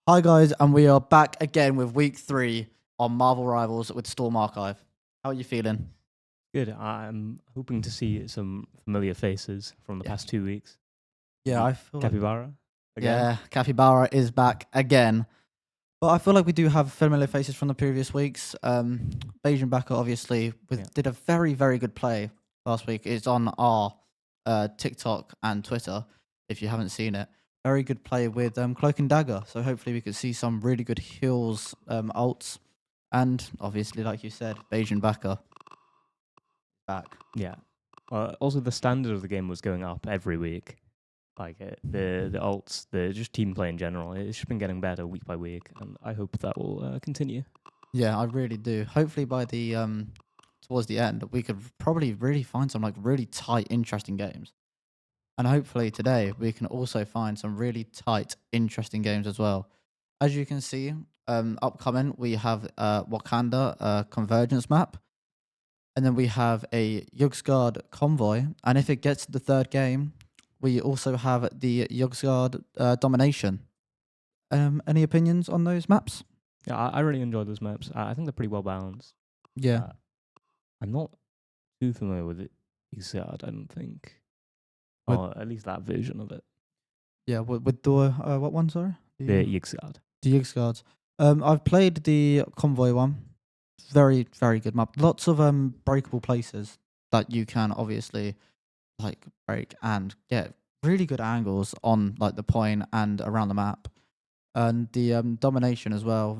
Hi guys, and we are back again with week 3 on Marvel Rivals with Storm Archive. How are you feeling? Good. I'm hoping to see some familiar faces from the Yeah. past 2 weeks. Yeah, Maybe I feel like Capybara again. yeah, Capybara is back again. But I feel like we do have familiar faces from the previous weeks. Beijing Baka obviously Yeah. did a very, very good play last week. It's on our TikTok and Twitter if you haven't seen it. Very good play with Cloak and Dagger. So hopefully we could see some really good heals, ults. And obviously, like you said, Beijing Baka back. Yeah. Also, the standard of the game was going up every week. Like the ults, the just team play in general. It's just been getting better week by week, and I hope that will continue. Yeah, I really do. Hopefully by the towards the end we could probably really find some like really tight, interesting games. And hopefully today we can also find some really tight, interesting games as well. As you can see, upcoming we have Wakanda convergence map, and then we have a Yugsguard convoy. And if it gets to the third game, we also have the Yugsguard domination. Any opinions on those maps? Yeah, I really enjoy those maps. I think they're pretty well balanced. Yeah. I'm not too familiar with it, Exard, I don't think. With- Or at least that version of it. Yeah, with the what one? Sorry, The Exard. the Yugsguards. I've played the convoy one. Very very good map. Lots of breakable places that you can obviously like break and get really good angles on like the point and around the map. And the domination as well.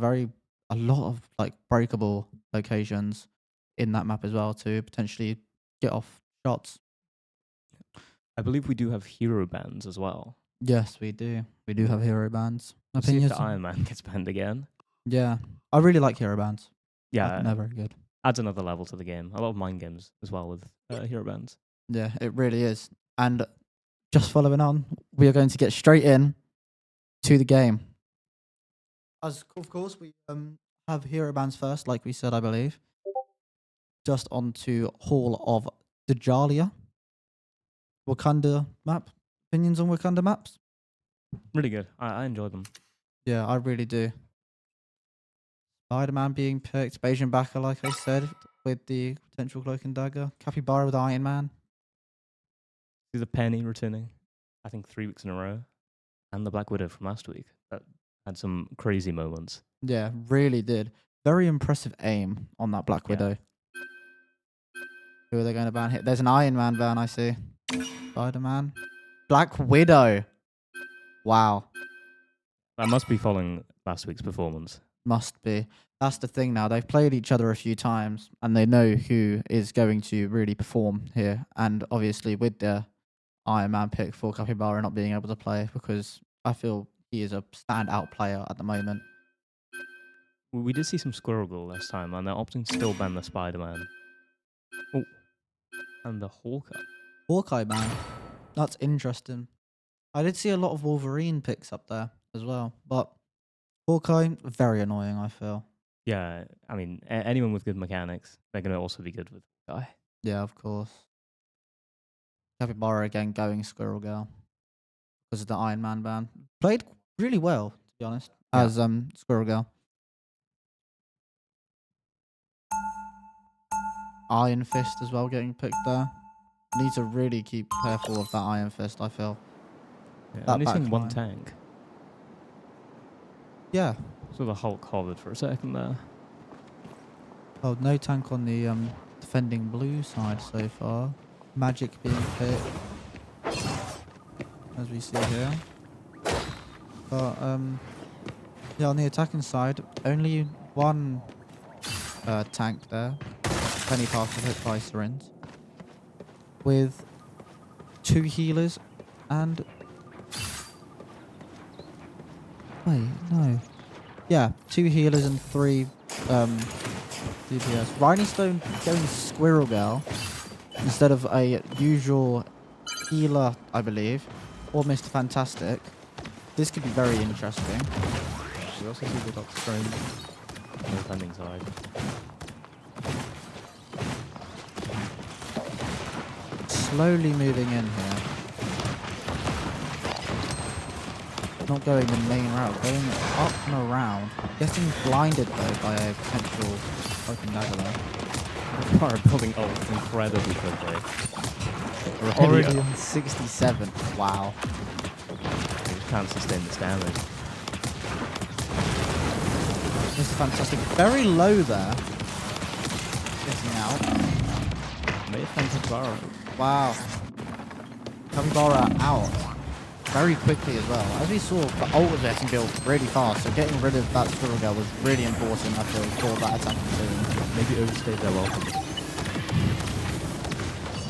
A lot of like breakable locations in that map as well to potentially get off shots. I believe we do have hero bands as well. Yes, we do. We do have hero bands. We'll see if Opinions? the Iron Man gets banned again. Yeah, I really like hero bands. I Yeah, think they're very good. adds another level to the game. I love mind games as well with hero bands. Yeah, it really is. And just following on, we are going to get straight in to the game. As of course we have hero bands first, like we said, I believe. Just onto Hall of Dajalia. Wakanda map. Opinions on Wakanda maps? Really good. I enjoy them. Yeah, I really do. Spider-Man being picked, Beijing Baka, like I said, with the potential Cloak and Dagger. Capybara with Iron Man. See the Penny returning, I think 3 weeks in a row, and the Black Widow from last week. That had some crazy moments. Yeah, really did. Very impressive aim on that Black Yeah. Widow. Who are they going to ban here? There's an Iron Man ban, I see. Spider-Man. Black Widow. Wow. I must be following last week's performance. Must be. That's the thing now. They've played each other a few times and they know who is going to really perform here. And obviously with the Iron Man pick for Capybara not being able to play, because I feel he is a standout player at the moment. We did see some Squirrel Girl last time, and they're opting to still ban the Spider-Man. Oh, and the Hawkeye. Hawkeye ban. That's interesting. I did see a lot of Wolverine picks up there as well. But Hawkeye, very annoying, I feel. Yeah, I mean, anyone with good mechanics, they're going to also be good with Hawkeye. Yeah, of course. Capybara again going Squirrel Girl because of the Iron Man ban. Played really well, to be honest, Yeah. as Squirrel Girl. Iron Fist as well getting picked there. Need to really keep careful of that Iron Fist, I feel. Yeah, That only seeing one backline. tank. Yeah. So the Hulk hovered for a second there. Oh, no tank on the defending blue side so far. Magic being picked, as we see here. But yeah, on the attacking side, only one tank there. Penny Parker hit by Syringe. With 2 healers and... Wait, no. Yeah, 2 healers and 3 DPS. Rhino Stone going Squirrel Girl instead of a usual healer, I believe, or Mr. Fantastic. This could be very interesting. We also see the Doctor Strange on the defending side. Slowly moving in here. Not going the main route, going up and around. Getting blinded though by a potential open dagger there. Are building ult incredibly quickly. Already on 67. Wow. They just can't sustain this damage. This is fantastic. Very low there. Getting out. May offensive bar. Wow. Capybara out. Very quickly as well. As we saw, the ult was getting built really fast, so getting rid of that Squirrel Girl was really important, I feel, for that attack soon. Maybe overstayed their welcome.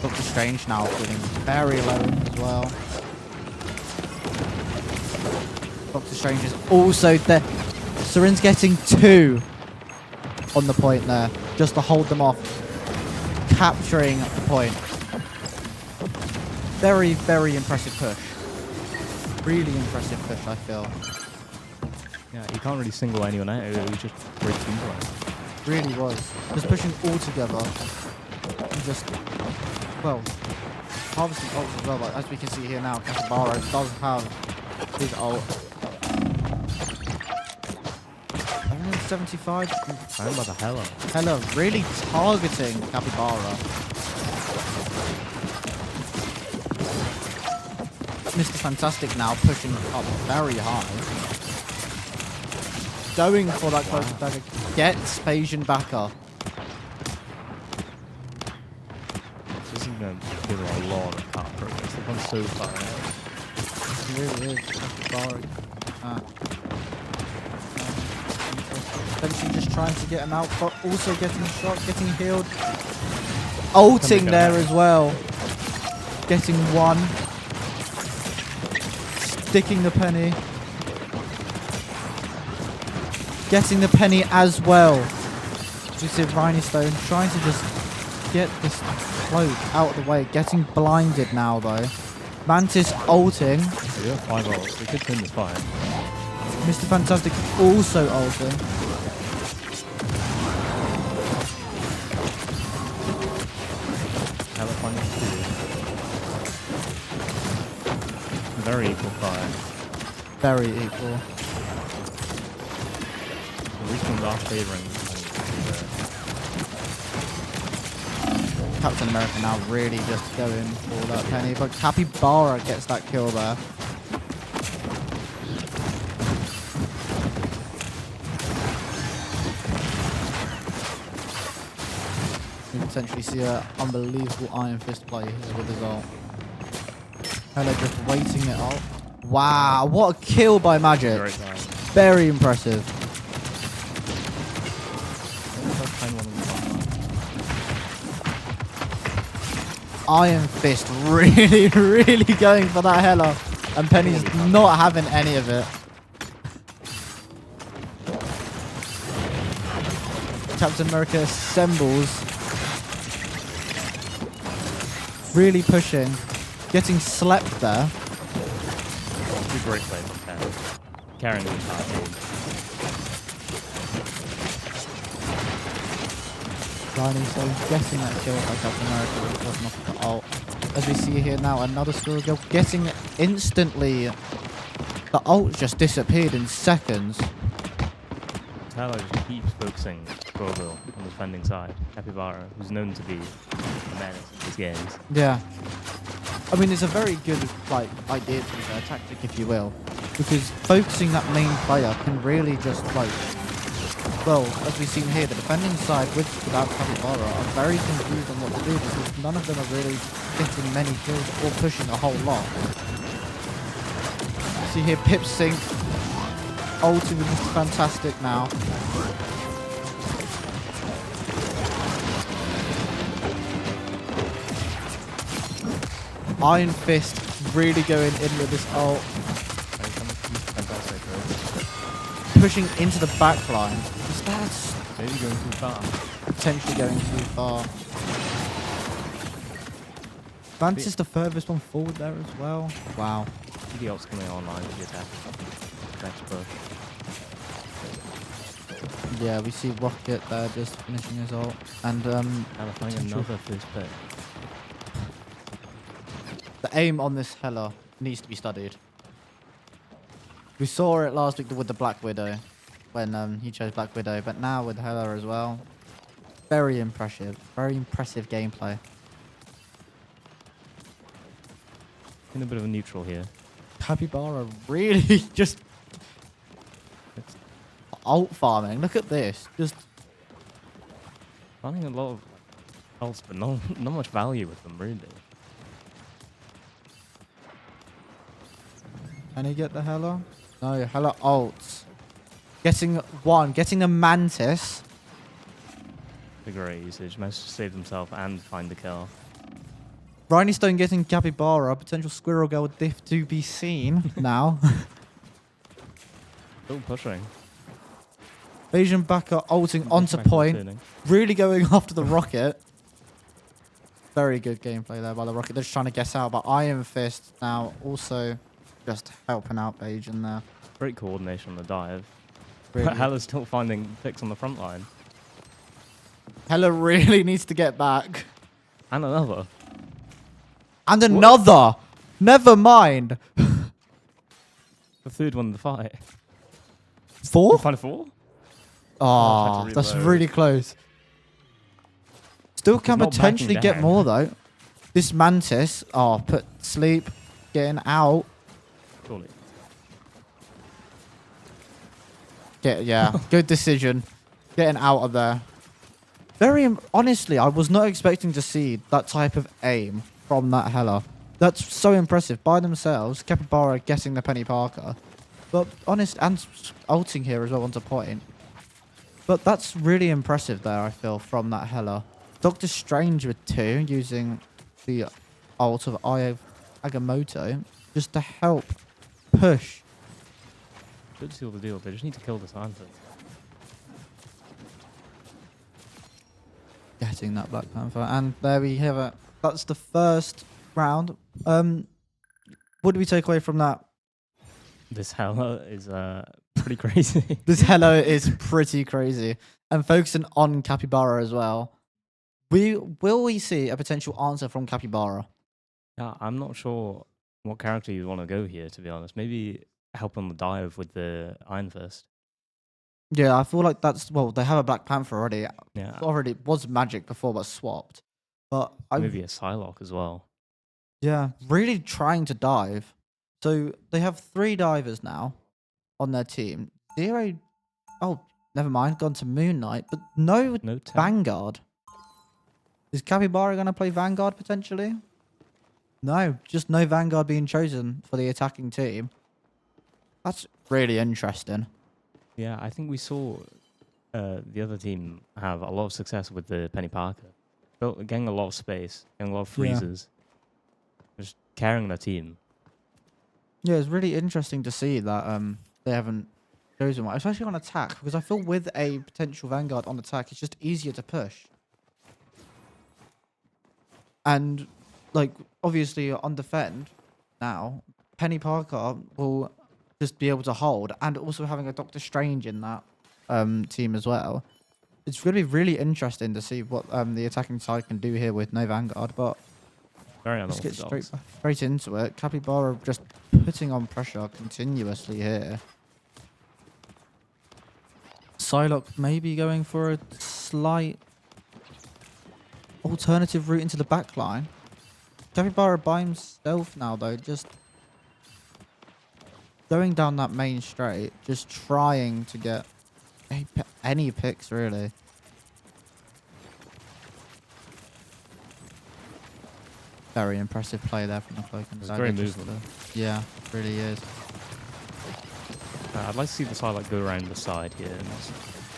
Doctor Strange now feeling very low as well. Doctor Strange is also there. Seren's getting 2 on the point there, just to hold them off. Capturing the point. Very, very impressive push. Really impressive push, I feel. Yeah, you can't really single anyone out. It was just great teamwork. Really was. Just pushing all together. And just, well, harvesting ults as well. But as we can see here now, Capybara does have his ult. 175. How about the Hela? Hela really targeting Capybara. Mr. Fantastic now pushing up very high. Going for that close dagger. Gets Phasian back up. This is going to give her a lot of cut progress. They've gone so far out. It really is. Capybara. Eventually just trying to get him out, but also getting shot, getting healed. Ulting there as well. Getting 1. Sticking the penny. Getting the penny as well. You see Rhino Stone trying to just get this cloak out of the way. Getting blinded now though. Mantis ulting. We have 5 ults. We could win this fight. Mr. Fantastic also ulting. Hela finding 2. Very equal fire. Very equal. At least ones are favouring. Captain America now really just going for that penny, but Capybara gets that kill there. We potentially see an unbelievable Iron Fist play here with his ult. Hela just waiting it up. Wow, what a kill by Magic. Very nice. Very impressive. Iron Fist really, really going for that Hela. And Penny's not having any of it. Captain America assembles. Really pushing. Getting slept there. It's a great play from Ken. Carrying the entire team. Rhino Stone getting that kill by Captain America with the off the ult. As we see here now, another Squirrel Girl getting instantly. The ult just disappeared in seconds. Hela just keeps focusing Squirrel on the defending side. Capybara, who's known to be a menace in these games. Yeah. I mean, it's a very good idea to be a tactic, if you will, because focusing that main player can really just well, as we've seen here, the defending side without Capybara are very confused on what to do because none of them are really getting many kills or pushing a whole lot. See here, Pip Sync ulting with Mr. Fantastic now. Iron Fist really going in with this ult. Pushing into the back line. Is that maybe going too far? Potentially going too far. Vance is the furthest one forward there as well. Wow. The ult's coming online with the attack. Next push. Yeah, we see Rocket there just finishing his ult. And Hela finding another first pick. the aim on this Hela needs to be studied. We saw it last week with the Black Widow, when he chose Black Widow, but now with Hela as well. Very impressive gameplay. In a bit of a neutral here. Capybara really just It's ult farming. Look at this. Just finding a lot of ults, but not much value with them, really. can he get the Hela? No, Hela ults. Getting the Mantis. A great usage. Managed to save himself and find the kill. Rhiney Stone getting Capybara. Potential Squirrel Girl diff to be seen now. Still pushing. Asian backer ulting onto point. Turning. Really going after the rocket. Very good gameplay there by the rocket. They're just trying to guess out, but Iron Fist now also just helping out Beige in there. Great coordination on the dive. Really. But Hela's still finding picks on the front line. Hela really needs to get back. And another. And another! Never mind. The third one in the fight. 4? Find a 4? Oh, tried to that's reload. really close. Still can not backing potentially get down. more though. This Mantis, put sleep, getting out. Surely. Good decision. Getting out of there. Honestly, I was not expecting to see that type of aim from that Hela. That's so impressive. By themselves, Capybara getting the Penny Parker. But and ulting here as well onto point. But that's really impressive there, I feel, from that Hela. Doctor Strange with 2, using the ult of Agamotto, just to help push. Should seal the deal. They just need to kill this Anthem. Getting that Black Panther. And there we have it. That's the first round. What do we take away from that? This Hela is pretty crazy. This Hela is pretty crazy. And focusing on Capybara as well. Will we see a potential answer from Capybara? Yeah, I'm not sure what character you want to go here, to be honest. Maybe help on the dive with the Iron Fist. Yeah, I feel like they have a Black Panther already. Yeah, Already was Magic before, but swapped. But maybe a Psylocke as well. yeah, really trying to dive. So they have 3 divers now on their team. 0. Oh, never mind. Gone to Moon Knight, but no No tank. Vanguard. Is Capybara going to play Vanguard potentially? No, just no Vanguard being chosen for the attacking team. That's really interesting. Yeah, I think we saw the other team have a lot of success with the Penny Parker. Getting a lot of space, getting a lot of Yeah. freezes. Just carrying their team. Yeah, it's really interesting to see that they haven't chosen one, especially on attack, because I feel with a potential Vanguard on attack, it's just easier to push. And, like, obviously on defend now, Penny Parker will just be able to hold, and also having a Doctor Strange in that team as well. It's going to be really interesting to see what the attacking side can do here with no Vanguard, but Very let's get unorthodox. straight into it. Capybara just putting on pressure continuously here. Psylocke maybe going for a slight alternative route into the back line. Capybara by himself now, though, just going down that main straight, just trying to get any picks, really. Very impressive play there from the Cloak and It's Dagger. great just movement. yeah, it really is. I'd like to see the Psylocke go around the side here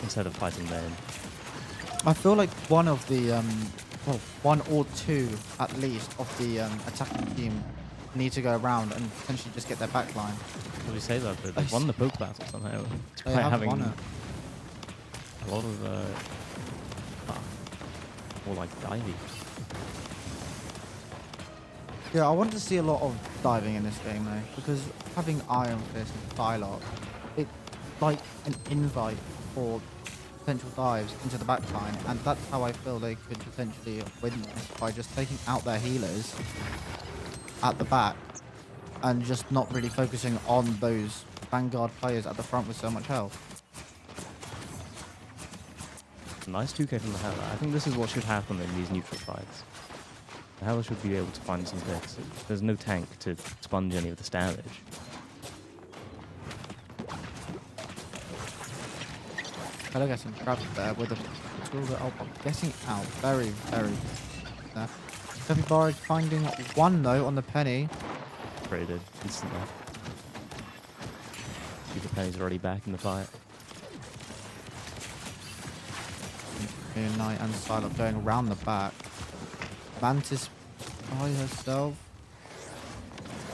instead of fighting main. I feel like one of the, well, 1 or 2 at least of the attacking team need to go around and potentially just get their back line. What do you say that? They've won the poke battle somehow. They Despite have having won it. a lot of more like divey. Yeah, I want to see a lot of diving in this game though, because having Iron Fist and Psylocke, it's like an invite for potential dives into the back line, and that's how I feel they could potentially win this, by just taking out their healers at the back and just not really focusing on those Vanguard players at the front with so much health. Nice 2k from the Hela. I think this is what should happen in these neutral fights. The Hela should be able to find some picks. There's no tank to sponge any of this damage. Hello, getting grabbed there with a getting out very, very there. Capybara finding one though on the penny. Traded instantly. See, the penny's already back in the fight. Knight and Psylocke going around the back. Mantis by herself.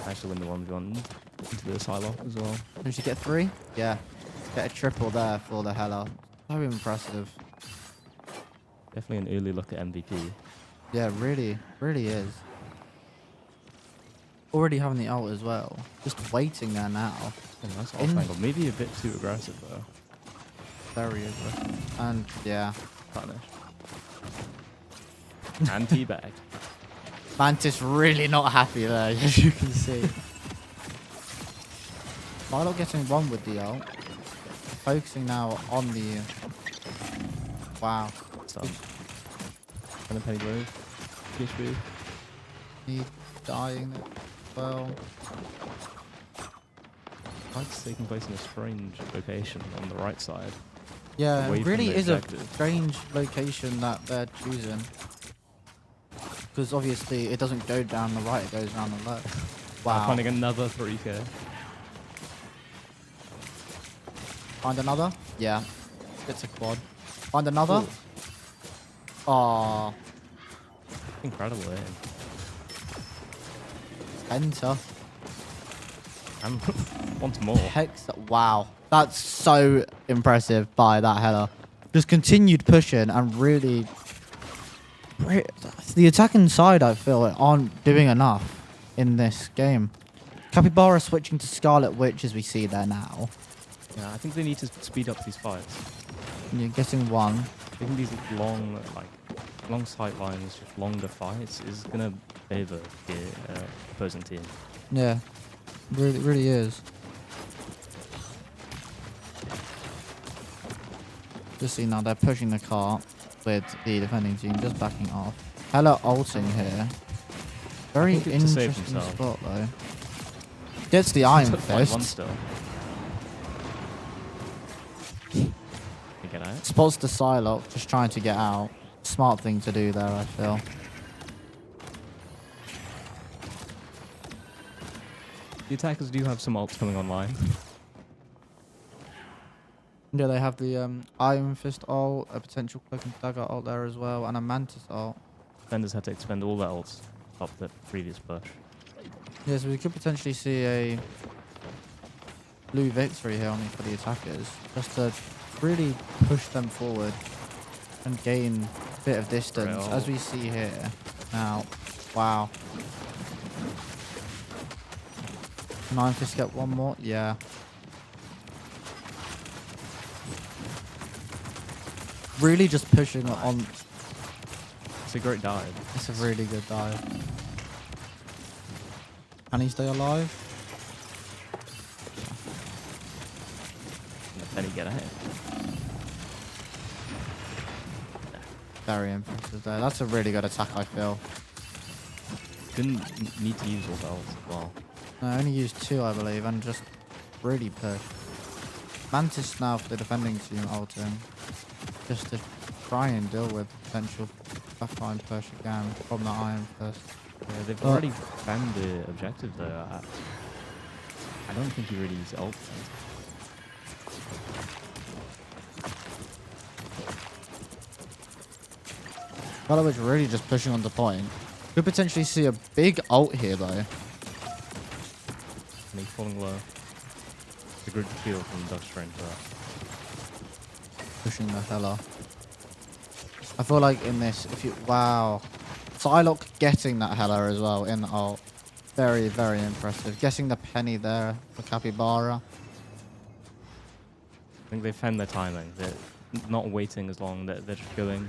Managed to win the 1v1 into the Psylocke as well. Did she get 3? Yeah. Get a triple there for the Hela. So impressive. Definitely an early look at MVP. Yeah, really, really is. Already having the ult as well. Just waiting there now. Oh, nice off angle. Maybe a bit too aggressive though. Very aggressive. And yeah. Punished. And teabagged. Mantis really not happy there, as you can see. Psylocke getting one with the ult. Focusing now on the... Wow. Stun. And the penny blue. PHB. He dying as well. Fight's taking place in a strange location on the right side. Yeah, Away it from really the is a objective. strange location that they're choosing. Because obviously it doesn't go down the right, it goes down the left. Wow. Finding another 3k. Find another? Yeah. It's a quad. Find another? Aww. Incredible aim. Enter. And once more. Hex. Wow. That's so impressive by that Hela. Just continued pushing and really... The attacking side, I feel, aren't doing enough in this game. Capybara switching to Scarlet Witch as we see there now. Yeah, I think they need to speed up these fights. And you're getting one. I think these long sight lines, just longer fights, is gonna favor the opposing team. Yeah. Really, really is. Just see now they're pushing the cart with the defending team just backing off. Hela ulting here. Very think it's to save interesting himself. spot though. Gets the Iron Took like one Fist. still. You get out? Spots the Psylocke just trying to get out. Smart thing to do there, I feel. The attackers do have some ults coming online. Yeah, they have the Iron Fist ult, a potential Cloak and Dagger ult there as well, and a Mantis ult. Defenders had to expend all their ults up the previous push. Yeah, so we could potentially see a blue victory here for the attackers, just to really push them forward and gain a bit of distance, Real. as we see here. Now, wow. Can Iron Fist get one more? Yeah. Really just pushing on. It's a great dive. It's a really good dive. Can he stay alive? And the penny get ahead. Very impressive there. That's a really good attack, I feel. Didn't need to use all the ults as well. No, I only used 2, I believe, and just really push. Mantis now for the defending team ulting. Just to try and deal with potential backline push again from the Iron Fist. Yeah, they've already found the objective though. I don't think he really used ult. Galloway's really just pushing on the point. Could potentially see a big ult here though. And he's falling low. The good shield from Dust Strain for that. Pushing the Hela. I feel like in this, if you... Wow. Psylocke getting that Hela as well in the ult. Very, very impressive. Getting the penny there for Capybara. I think they found their timing. They're not waiting as long. They're just going,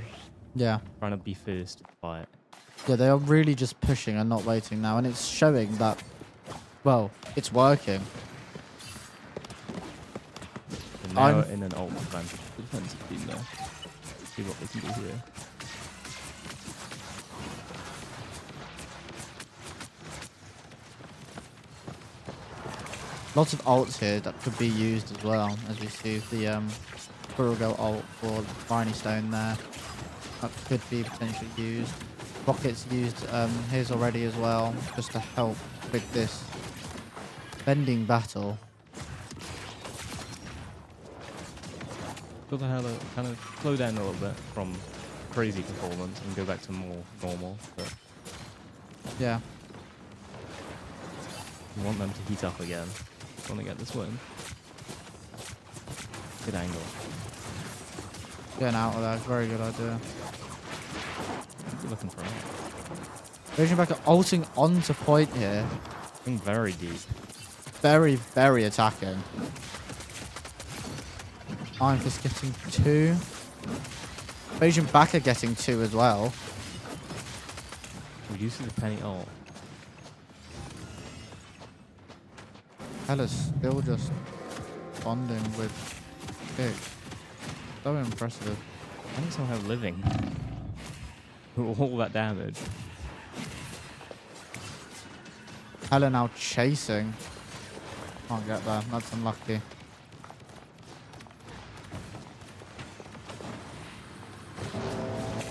Yeah. trying to be first to fight. Yeah, they are really just pushing and not waiting now. And it's showing that, well, it's working. now I'm in an ult advantage for the defensive team there. See what they can do here. lots of ults here that could be used as well, as we see the Squirrel Girl ult for the Briny Stone there. That could be potentially used. Rocket's used his already as well, just to help with this bending battle. Got to have a kind of slow down a little bit from crazy performance and go back to more normal. But Yeah. you want them to heat up again. Want to get this win. Good angle. Getting out of there, very good idea. You're looking for it. Vision back ulting onto point here. Going very deep. Very, very attacking. Iron Fist getting 2. Vision backer getting 2 as well. Reduces the penny ult. Hella's still just bonding with Kick. So impressive. And somehow living. All that damage. Hella now chasing. Can't get there. That's unlucky.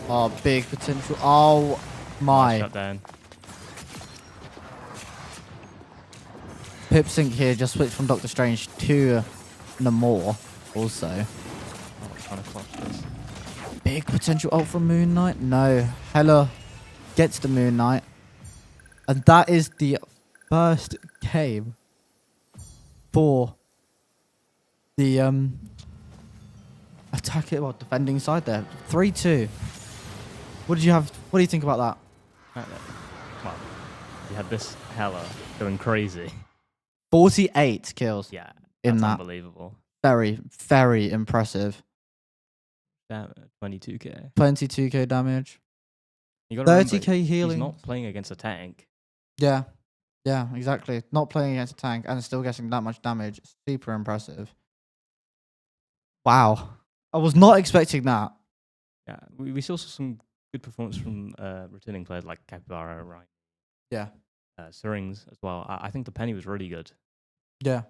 Oh, big potential. Oh my. Shut down. Pip Sync here just switched from Doctor Strange to Namor also. Oh, trying to clutch this. Big potential ult from Moon Knight. No. Hella gets the Moon Knight. And that is the first game for the defending side there. 3-2. What do you think about that? Well, you had this Hela going crazy. 48 kills. Yeah, in that's that. unbelievable. Very, very impressive. Damn it, 22k. 22k damage. You got 30k healing. He's not playing against a tank. Yeah. Yeah, exactly. Not playing against a tank and still getting that much damage. Super impressive. Wow. I was not expecting that. Yeah, we still saw some good performance from returning players like Capybara, right? Yeah. Syrinx as well. I think the Penny was really good. Yeah.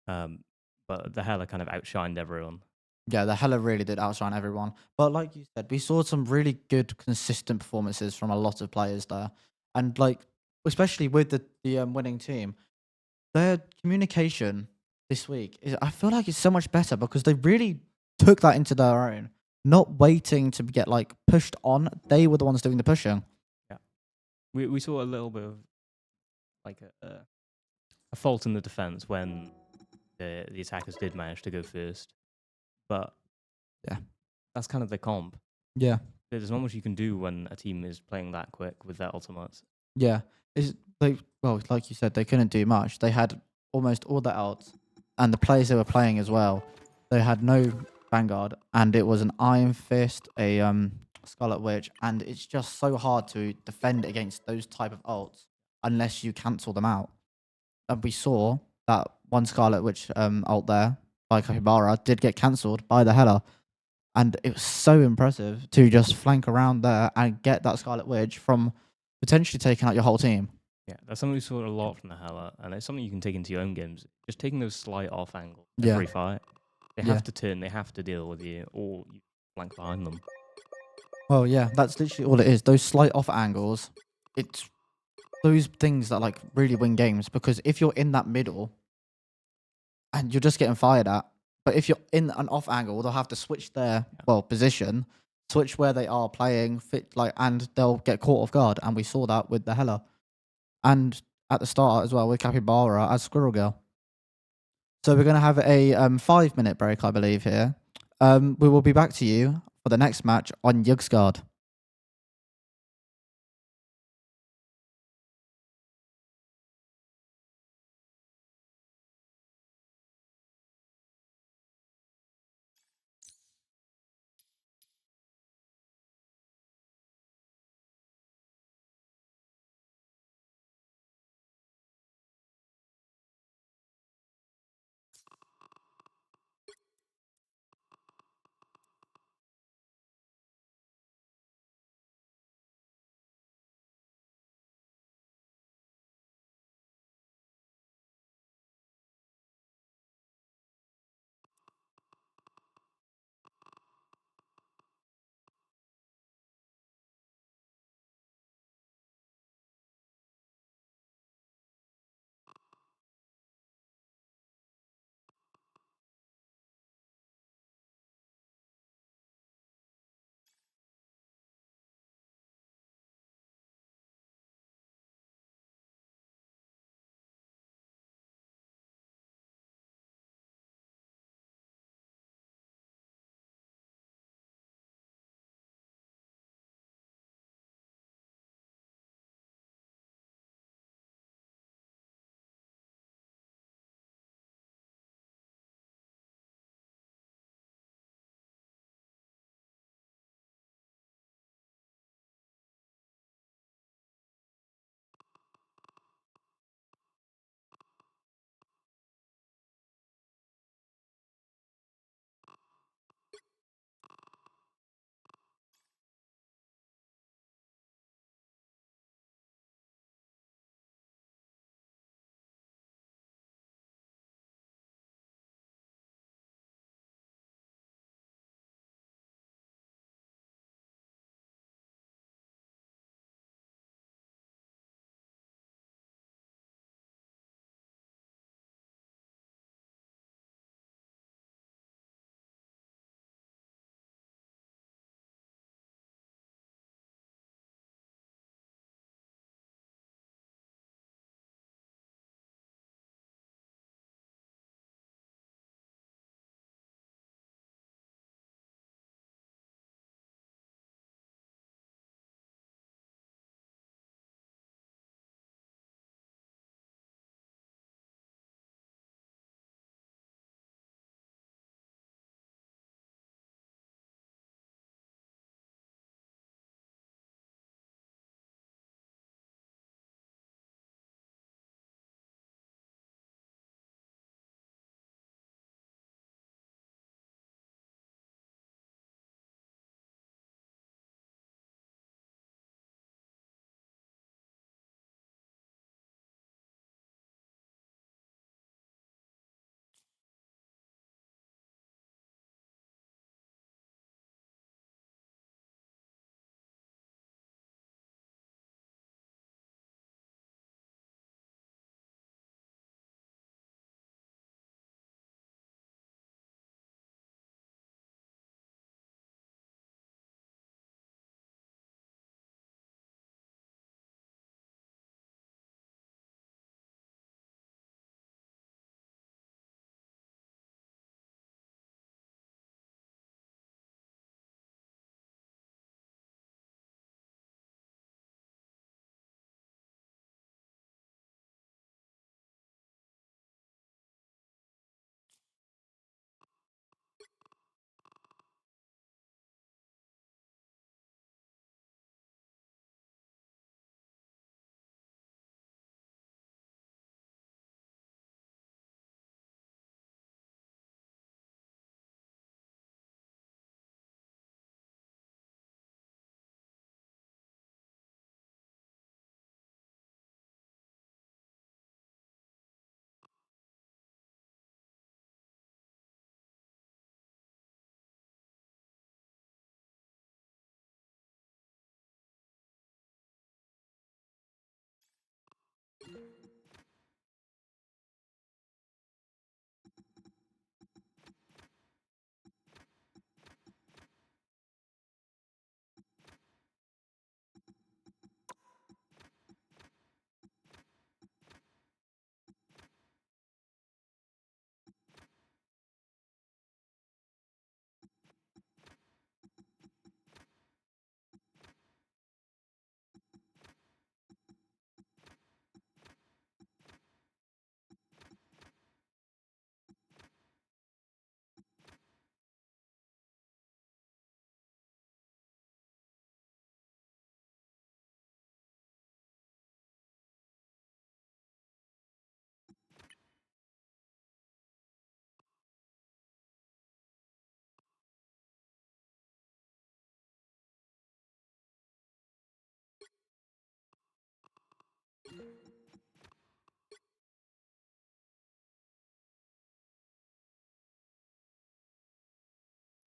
But the Hela kind of outshined everyone. Yeah, the Hela really did outshine everyone. But like you said, we saw some really good, consistent performances from a lot of players there. And like, especially with the winning team, their communication this week, I feel like it's so much better because they really took that into their own, not waiting to get like pushed on. They were the ones doing the pushing. Yeah, we saw a little bit of like a fault in the defense when the attackers did manage to go first, but yeah, that's kind of the comp. Yeah, There's not much you can do when a team is playing that quick with their ultimates. yeah. Like you said, they couldn't do much. They had almost all the outs, and the players they were playing as well. They had no Vanguard, and it was an Iron Fist, a Scarlet Witch, and it's just so hard to defend against those type of ults unless you cancel them out. And we saw that one Scarlet Witch ult there by Capybara did get cancelled by the Hela. And it was so impressive to just flank around there and get that Scarlet Witch from potentially taking out your whole team. Yeah, that's something we saw a lot from the Hela, and it's something you can take into your own games. Just taking those slight off angles Yeah. every fight. They Yeah. have to turn, they have to deal with you, or you flank behind them. Well, yeah, that's literally all it is. Those slight off angles, it's those things that like really win games, because if you're in that middle and you're just getting fired at, but if you're in an off angle, they'll have to switch their position, switch where they are playing, and they'll get caught off guard. And we saw that with the Hela, and at the start as well with Capybara as Squirrel Girl. So we're going to have a 5-minute break, I believe, here. We will be back to you for the next match on Yugsguard.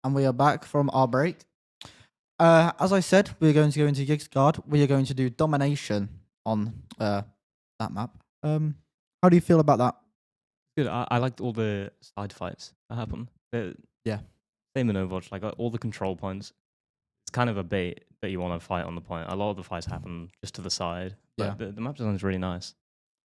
and we are back from our break. As I said, we're going to go into Gigsguard. We are going to do domination on that map. How do you feel about that? Good. I liked all the side fights that happen. Yeah. Same in Overwatch, like all the control points. It's kind of a bait that you want to fight on the point. A lot of the fights happen just to the side. Yeah. But the map design is really nice.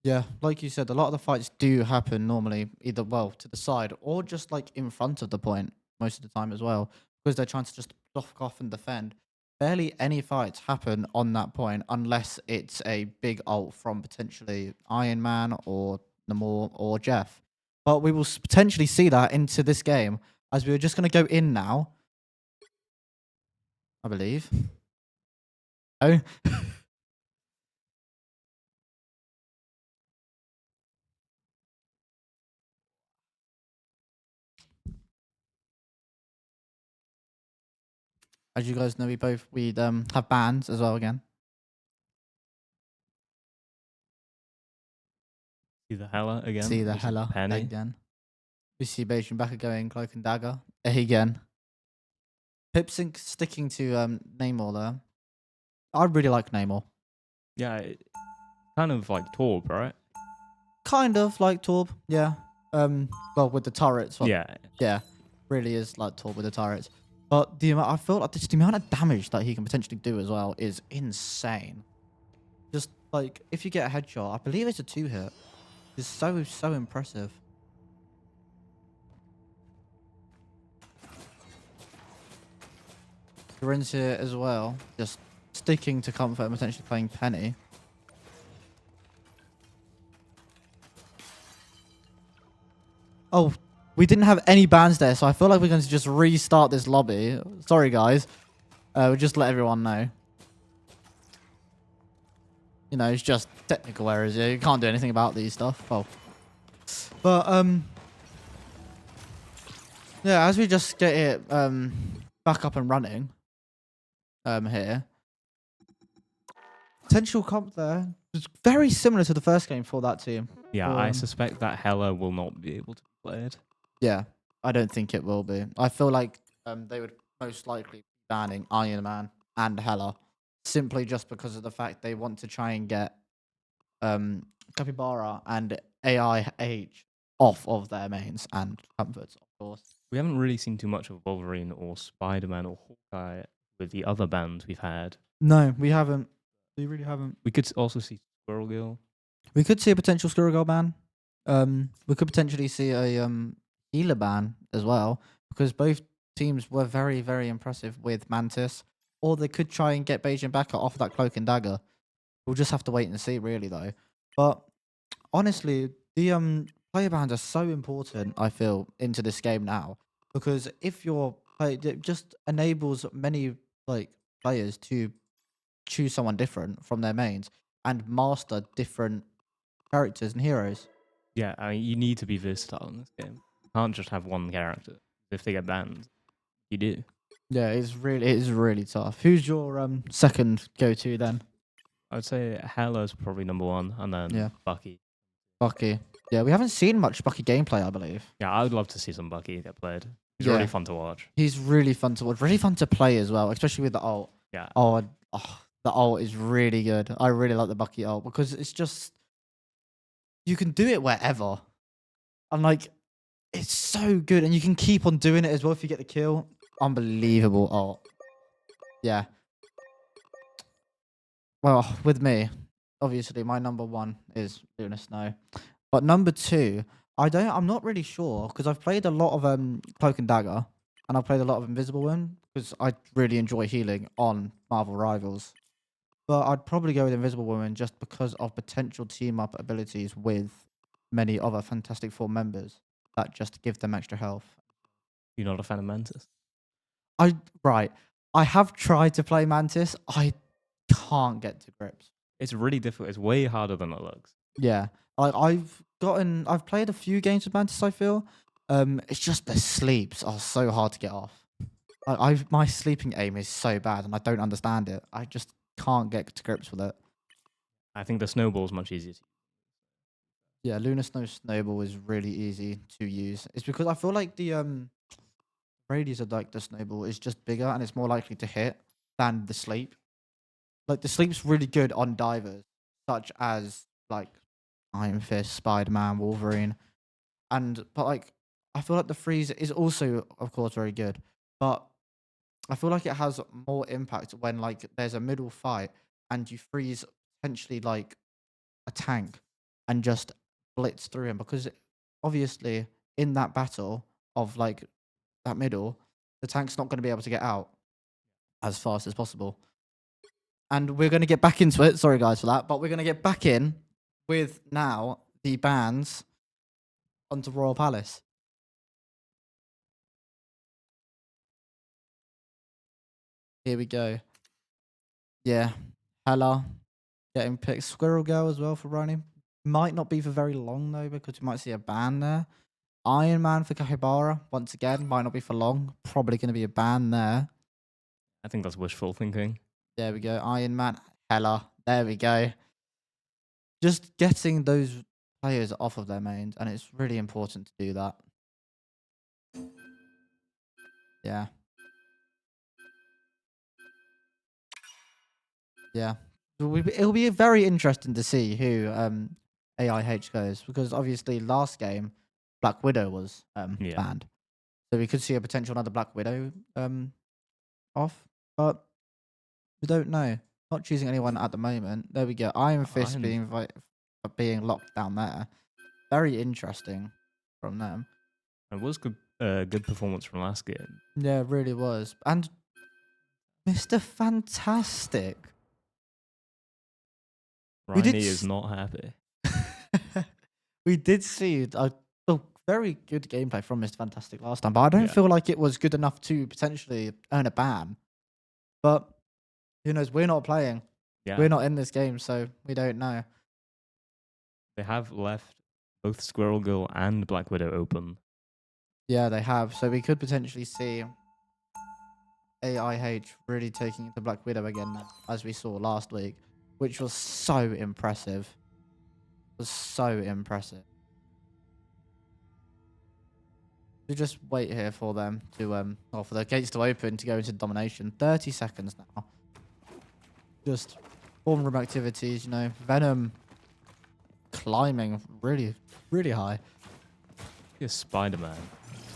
Yeah, like you said, a lot of the fights do happen normally either to the side or just like in front of the point most of the time as well, because they're trying to just block off and defend. Barely any fights happen on that point unless it's a big ult from potentially Iron Man or Namor or Jeff. But we will potentially see that into this game as we're just going to go in now, I believe. Oh. As you guys know, we have bans as well again. See the Hela again. See the which is Hela Penny. again. We see Beijing back going Cloak and Dagger again. Pipsync sticking to Namor there. I really like Namor. Yeah, kind of like Torb, right? Kind of like Torb, yeah. Well, with the turrets. Well, Yeah. Really is like Torb with the turrets. But I feel like the amount of damage that he can potentially do as well is insane. Just like if you get a headshot, I believe it's a 2-hit. It's so impressive. Corinne's here as well, just sticking to comfort and potentially playing Penny. Oh, we didn't have any bans there, so I feel like we're going to just restart this lobby. Sorry, guys. We'll just let everyone know. You know, it's just technical errors. You can't do anything about these stuff. Oh. But, yeah, as we just get it back up and running here. Potential comp there. It's very similar to the first game for that team. Yeah, I suspect that Hela will not be able to play it. Yeah, I don't think it will be. I feel like they would most likely be banning Iron Man and Hela simply just because of the fact they want to try and get Capybara and AIH off of their mains and comforts, of course. We haven't really seen too much of Wolverine or Spider-Man or Hawkeye with the other bands we've had. No, we haven't. We really haven't. We could also see Squirrel Girl. We could see a potential Squirrel Girl ban. We could potentially see a healer ban as well, because both teams were very, very impressive with Mantis. Or they could try and get Beijing back off of that Cloak and Dagger. We'll just have to wait and see, really, though. But honestly, the player bans are so important, I feel, into this game now, because if you're it just enables many players to choose someone different from their mains and master different characters and heroes. Yeah, I mean, you need to be versatile in this game. You can't just have one character. If they get banned, you do. Yeah, it is really tough. Who's your second go-to then? I would say Hela's probably number one, and then Bucky. Bucky. Yeah, we haven't seen much Bucky gameplay, I believe. Yeah, I would love to see some Bucky get played. He's really fun to watch. He's really fun to watch. Really fun to play as well, especially with the ult. Yeah. The ult is really good. I really like the Bucky ult because it's just you can do it wherever. And it's so good, and you can keep on doing it as well if you get the kill. Unbelievable ult. Yeah. Well, with me, obviously my number one is Luna Snow, but number two, I'm not really sure because I've played a lot of Cloak and Dagger, and I've played a lot of Invisible Woman because I really enjoy healing on Marvel Rivals. But I'd probably go with Invisible Woman just because of potential team up abilities with many other Fantastic Four members that just give them extra health. You're not a fan of Mantis? Right. I have tried to play Mantis. I can't get to grips. It's really difficult. It's way harder than it looks. Yeah. I've played a few games with Mantis, I feel. It's just the sleeps are so hard to get off. My sleeping aim is so bad and I don't understand it. I just can't get to grips with it. I think the snowball's much easier. Yeah, Luna Snow Snowball is really easy to use. It's because I feel like the radius of like the snowball is just bigger and it's more likely to hit than the sleep. Like the sleep's really good on divers, such as like Iron Fist, Spider-Man, Wolverine, but like I feel like the freeze is also, of course, very good, but I feel like it has more impact when like there's a middle fight and you freeze potentially like a tank and just blitz through him because obviously in that battle of like that middle, the tank's not going to be able to get out as fast as possible. And we're going to get back into it. Sorry, guys, for that. But we're going to get back in with now the bans onto Royal Palace. Here we go. Yeah. Hella getting picked. Squirrel Girl as well for running. Might not be for very long, though, because we might see a ban there. Iron Man for Capybara, once again, might not be for long. Probably going to be a ban there. I think that's wishful thinking. There we go. Iron Man. Hella. There we go. Just getting those players off of their mains, and it's really important to do that. Yeah. Yeah. It'll be very interesting to see who AIH goes, because obviously last game Black Widow was banned. So we could see a potential another Black Widow off, but we don't know. Not choosing anyone at the moment. There we go. Iron Fist being locked down there. Very interesting from them. It was good performance from last game. Yeah, it really was. And Mr. Fantastic. Riley is not happy. We did see a very good gameplay from Mr. Fantastic last time, but I don't feel like it was good enough to potentially earn a ban. But who knows? We're not playing. Yeah. We're not in this game, so we don't know. They have left both Squirrel Girl and Black Widow open. Yeah, they have. So we could potentially see AIH really taking the Black Widow again now, as we saw last week, which was so impressive. It was so impressive. We just wait here for them to for the gates to open to go into domination. 30 seconds now. Just form room activities, you know, Venom climbing really, really high. Yes, Spider-Man,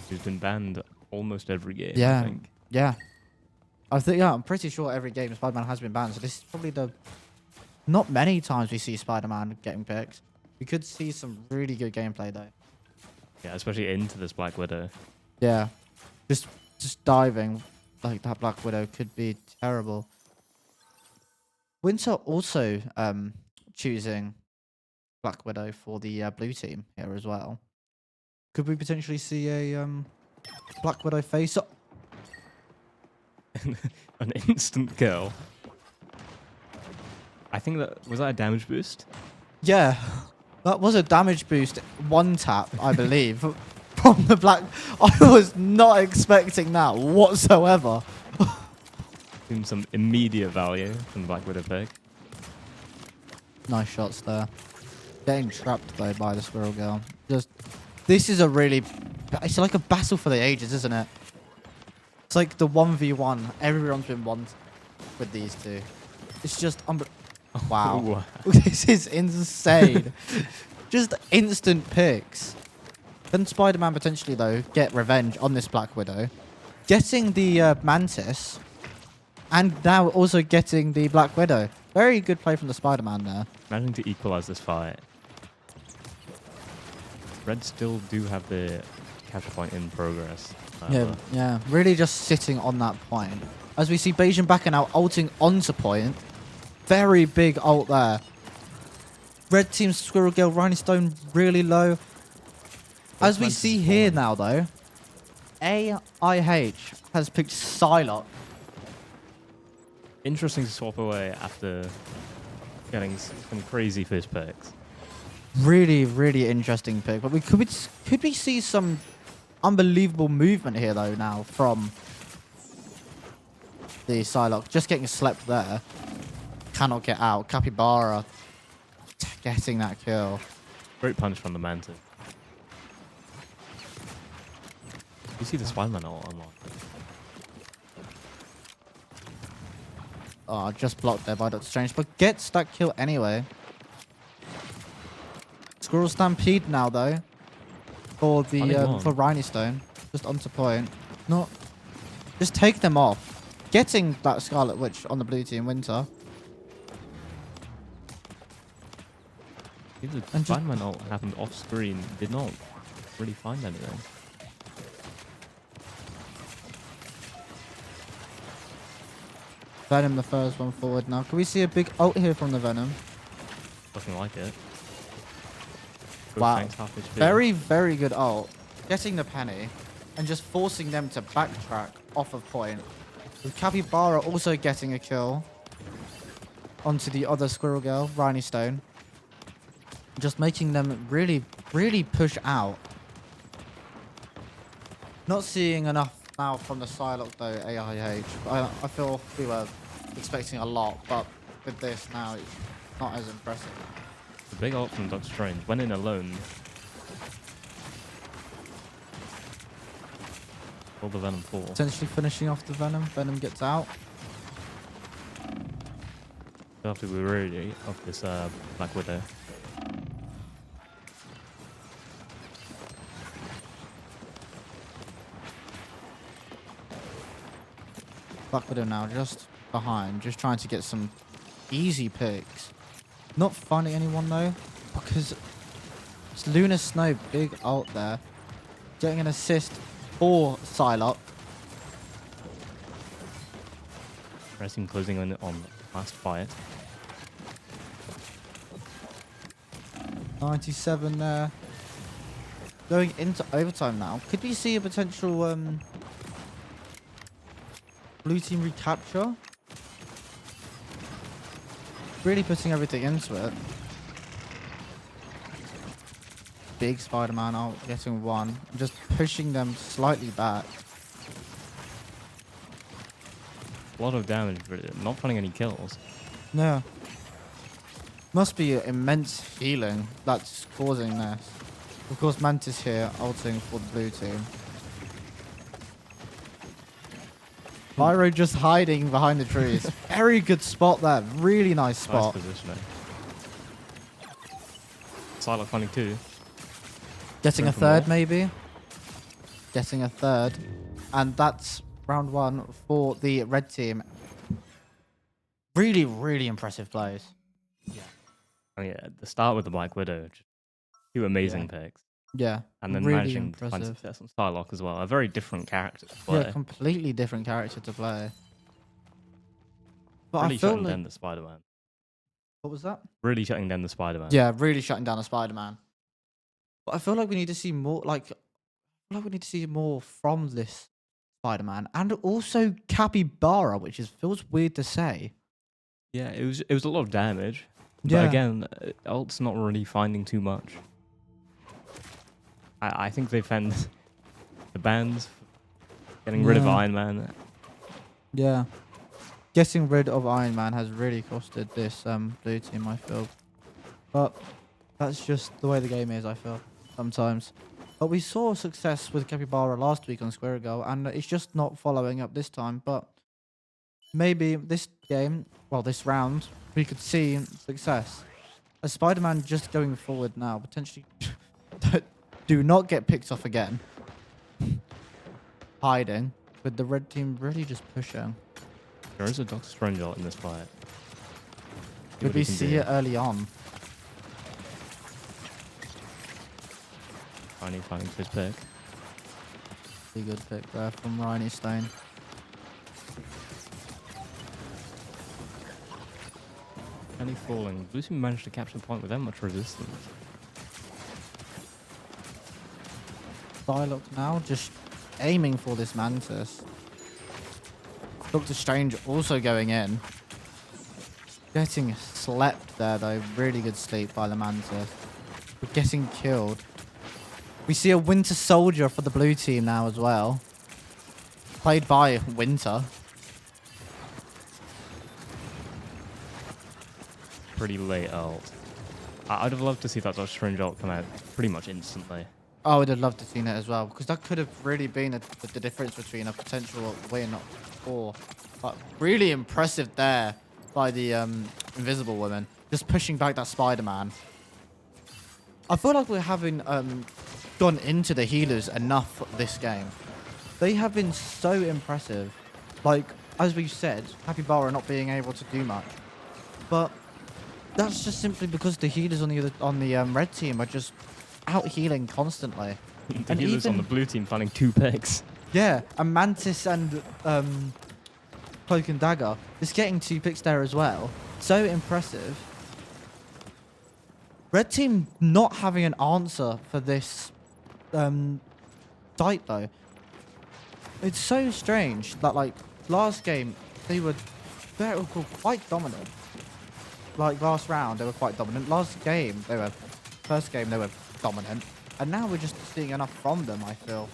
who's been banned almost every game. Yeah, I think. Yeah. I'm pretty sure every game Spider-Man has been banned. So this is probably not many times we see Spider-Man getting picked. We could see some really good gameplay though. Yeah, especially into this Black Widow. Yeah, just diving like that Black Widow could be terrible. Winter also choosing Black Widow for the blue team here as well. Could we potentially see a Black Widow face up? An instant kill. I think was that a damage boost? Yeah, that was a damage boost. One tap, I believe, from the Black. I was not expecting that whatsoever. Seems some immediate value from the Black Widow pick. Nice shots there. Getting trapped though by the Squirrel Girl. This is it's like a battle for the ages, isn't it? It's like the 1v1. Everyone's been won with these two. It's just wow. Wow. This is insane. Just instant picks. Can Spider-Man potentially though get revenge on this Black Widow, getting the Mantis, and now also getting the Black Widow. Very good play from the Spider-Man there. Managing to equalize this fight. Red still do have the capture point in progress. Yeah. Really just sitting on that point. As we see Bajan Baka now ulting onto point. Very big ult there. Red team's Squirrel Girl, Rhino Stone really low. As we see here now though, AIH has picked Psylocke. Interesting to swap away after getting some crazy first picks. Really, really interesting pick. But could we see some unbelievable movement here though now from the Psylocke? Just getting slept there. Cannot get out. Capybara getting that kill. Great punch from the Mantis. You see the Spider-Man ult unlock. Oh, just blocked there by Doctor Strange, but gets that kill anyway. Squirrel Stampede now though. For the for Rhiny Stone. Just onto point. Not just take them off. Getting that Scarlet Witch on the blue team Winter. The Spider-Man ult happened off screen, did not really find anything. Venom the first one forward now. Can we see a big ult here from the Venom? Nothing like it. Wow. Very, very good ult. Getting the penny and just forcing them to backtrack off of point. With Capybara also getting a kill onto the other Squirrel Girl, Rhiny Stone. Just making them really, really push out. Not seeing enough now from the Psylocke though, AIH. I feel we were expecting a lot, but with this now, it's not as impressive. The big ult from Doctor Strange went in alone. All the Venom 4. Essentially finishing off the Venom. Venom gets out. After we were ready off this Black Widow. Black Widow now just behind, just trying to get some easy picks. Not finding anyone though, because it's Lunar Snow, big ult there. Getting an assist for Psylocke. Pressing closing in on last fight. 97 there. Going into overtime now. Could we see a potential blue team recapture? Really putting everything into it. Big Spider-Man out, getting one. Just pushing them slightly back. A lot of damage, but not finding any kills. No. Must be immense healing that's causing this. Of course, Mantis here, ulting for the blue team. Pyro just hiding behind the trees. Very good spot there. Really nice spot. Nice positioning. Psylocke finding two. Getting a third, maybe. Getting a third. And that's round one for the red team. Really, really impressive plays. Yeah. I mean, the start with the Black Widow. Just two amazing picks. Yeah. And then really managing to find success on Psylocke as well. A very different character to play. Yeah, completely different character to play. But Really I feel shutting like... down the Spider-Man. What was that? Really shutting down the Spider-Man. Yeah, really shutting down the Spider-Man. But I feel like we need to see more, we need to see more from this Spider-Man. And also Capybara, which feels weird to say. Yeah, it was a lot of damage. But Yeah. again, ult's not really finding too much. I think they found the bands getting rid of Iron Man. Yeah. Getting rid of Iron Man has really costed this blue team, I feel. But that's just the way the game is, I feel, sometimes. But we saw success with Capybara last week on Square Girl, and it's just not following up this time. But maybe this game, well, this round, we could see success. As Spider-Man just going forward now, potentially do not get picked off again. Hiding, with the red team really just pushing. There is a Doctor Strange ult in this fight. Could we see it early on? Finally finding his pick. Pretty good pick there from Rhiny Stone. Penny falling. Blue team managed to capture the point without much resistance. Psylocke now just aiming for this Mantis. Doctor Strange also going in. Getting slept there though. Really good sleep by the Mantis. But getting killed. We see a Winter Soldier for the blue team now as well. Played by Winter. Pretty late ult. I'd have loved to see that Doctor Strange ult come out pretty much instantly. I would have loved to seen it as well, because that could have really been the difference between a potential win or. But really impressive there by the Invisible Woman, just pushing back that Spider-Man. I feel like we're having gone into the healers enough this game. They have been so impressive. Like, as we've said, Capybara not being able to do much. But that's just simply because the healers on the red team are just out healing constantly. The And healers on the even- blue team finding 2 picks. Yeah, and Mantis and Cloak and Dagger is getting 2 picks there as well. So impressive. Red team not having an answer for this site though. It's so strange that like last game they were quite dominant. Like last round they were quite dominant. First game they were dominant. And now we're just seeing enough from them, I feel.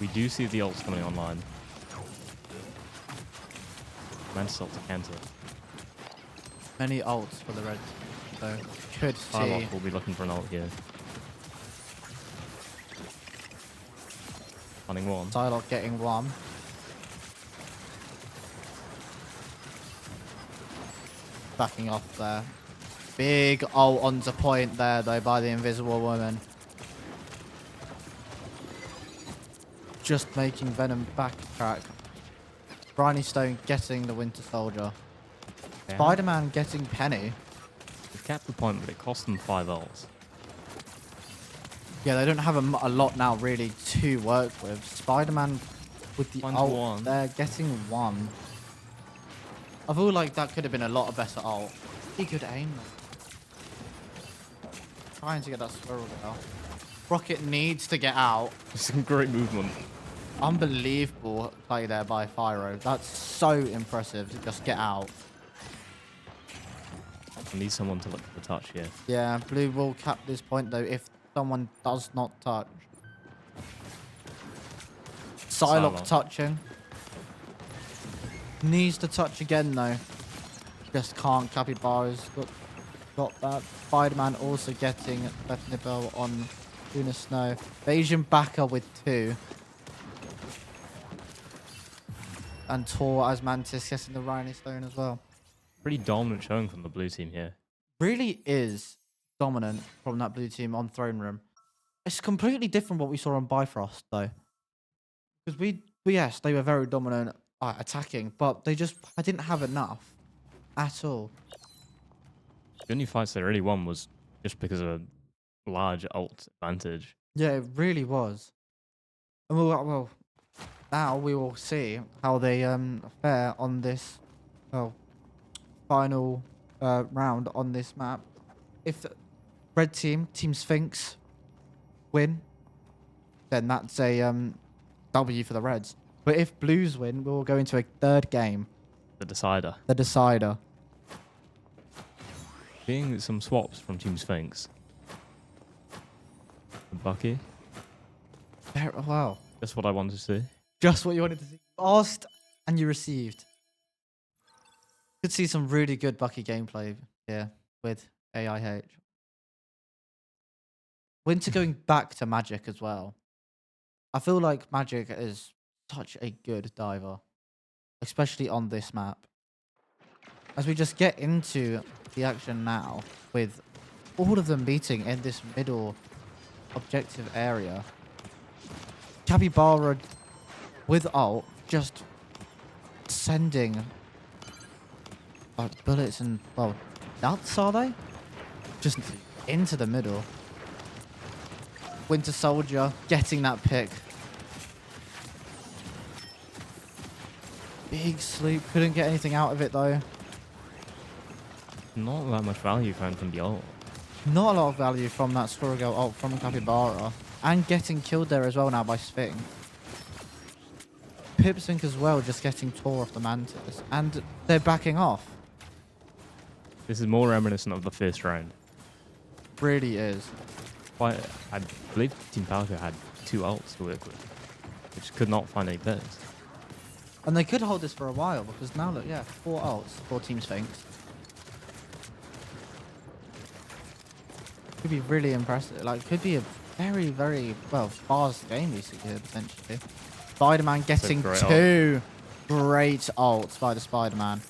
We do see the ults coming online. Mantis ult to counter. Many ults for the red team. So could see. Psylocke will be looking for an ult here. Finding one. Psylocke getting one. Backing off there. Big ult onto point there though by the Invisible Woman. Just making Venom backtrack. Briny Stone getting the Winter Soldier. Yeah. Spider-Man getting Penny. They've capped the point, but it cost them 5 ults. Yeah, they don't have a lot now really to work with. Spider-Man with the Finds ult one. there, getting one. I feel like that could have been a lot better ult. He could aim them. Trying to get that squirrel girl. Rocket needs to get out. Some great movement. Unbelievable play there by Fyro. That's so impressive to just get out. I need someone to look for the touch here. Yeah, blue will cap this point though if someone does not touch. Psylocke Psylocke. touching. Needs to touch again though. Just can't. Capybara's got that. Spider-Man also getting left nipple on Luna Snow. Bayesian backer with 2. And Tor as Mantis getting the Rhino Stone as well. Pretty dominant showing from the blue team here. Really is dominant from that blue team on Throne Room. It's completely different what we saw on Bifrost though. Because yes, they were very dominant attacking, but I didn't have enough at all. The only fights they really won was just because of a large ult advantage. Yeah, it really was. And well, now we will see how they fare on this final round on this map. If red team, Team Sphinx, win, then that's a W for the Reds. But if Blues win, we'll go into a third game, The decider. the decider. Seeing some swaps from Team Sphinx. Bucky. Wow. That's what I wanted to see. Just what you wanted to see. Asked and you received. Could see some really good Bucky gameplay here with AIH. Winter going back to Magic as well. I feel like Magic is such a good diver, especially on this map. As we just get into the action now with all of them meeting in this middle objective area. Capybara with ult just sending bullets and nuts, are they? Just into the middle. Winter Soldier getting that pick. Big sleep, couldn't get anything out of it though. Not that much value found from the ult. Not a lot of value from that Squirrel Girl ult from Capybara. And getting killed there as well now by Sphinx. Pipsync as well, just getting tore off the Mantis. And they're backing off. This is more reminiscent of the first round. Really is. I believe Team Falco had 2 ults to work with, which could not find any picks. And they could hold this for a while because now look, yeah, 4 ults for Team Sphinx. Could be really impressive. Like, could be a very, very, well, fast game we see here, potentially. Spider-Man getting great ult. two great ults by the Spider-Man.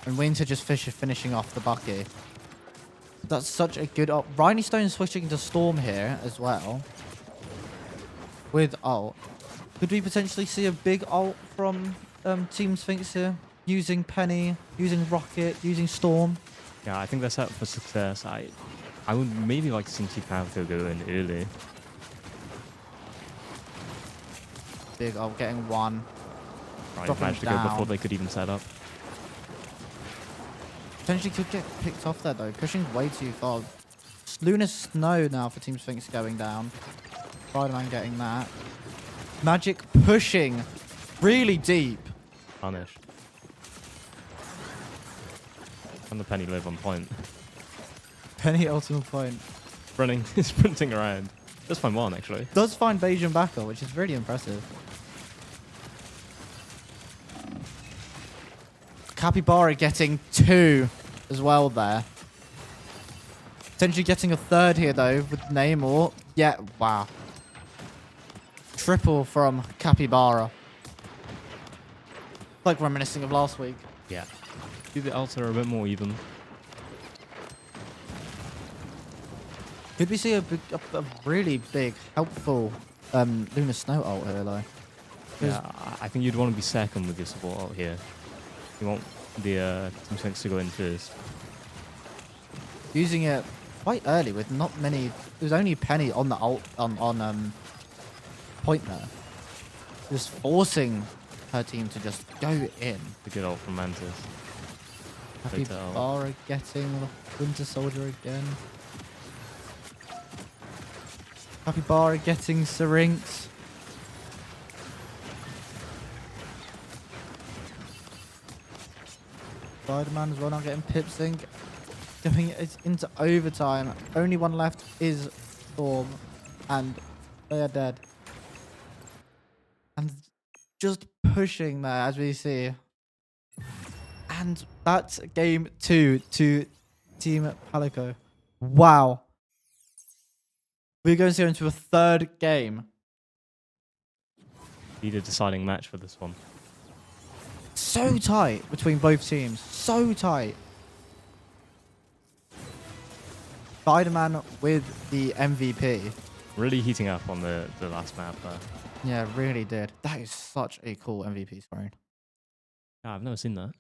And Winter just finishing off the Bucky. That's such a good ult. Rhiney Stone switching to Storm here as well. With ult. Could we potentially see a big ult from Team Sphinx here? Using Penny, using Rocket, using Storm. Yeah, I think they're set up for success. I would maybe like to see Team Panther go in early. Big ult getting one. Right, Dropping managed to go before down. they could even set up. Potentially could get picked off there though. Pushing way too far. Lunar Snow now for Team Sphinx going down. Spider-Man getting that. Magic pushing really deep. Punished. And the Penny live on point. Penny ultimate point. Running, sprinting around. Just find one actually. Does find Beijing backer, which is really impressive. Capybara getting two as well there. Potentially getting a third here though with Namor. Yeah, wow. Triple from Capybara. Like reminiscing of last week. Yeah. Do the ults are a bit more even. Could we see a really big, helpful Lunar Snow ult here though? Yeah, I think you'd want to be second with your support ult here. You want the Team Sphinx to go in first. Using it quite early with not many. There's only Penny on the ult on point there, just forcing her team to just go in. The good ult from Mantis. Capybara getting Winter Soldier again. Capybara getting Syrinx. Spider-Man as well now getting Pip Sync. Going into overtime. Only one left is Storm. And they are dead. And just pushing there as we see. And that's game 2 to Team Palico. Wow. We're going to go into a third game. Need a deciding match for this one. So tight between both teams. So tight. Spider-Man with the MVP. Really heating up on the last map there. Yeah, really did. That is such a cool MVP scoring. Yeah, I've never seen that.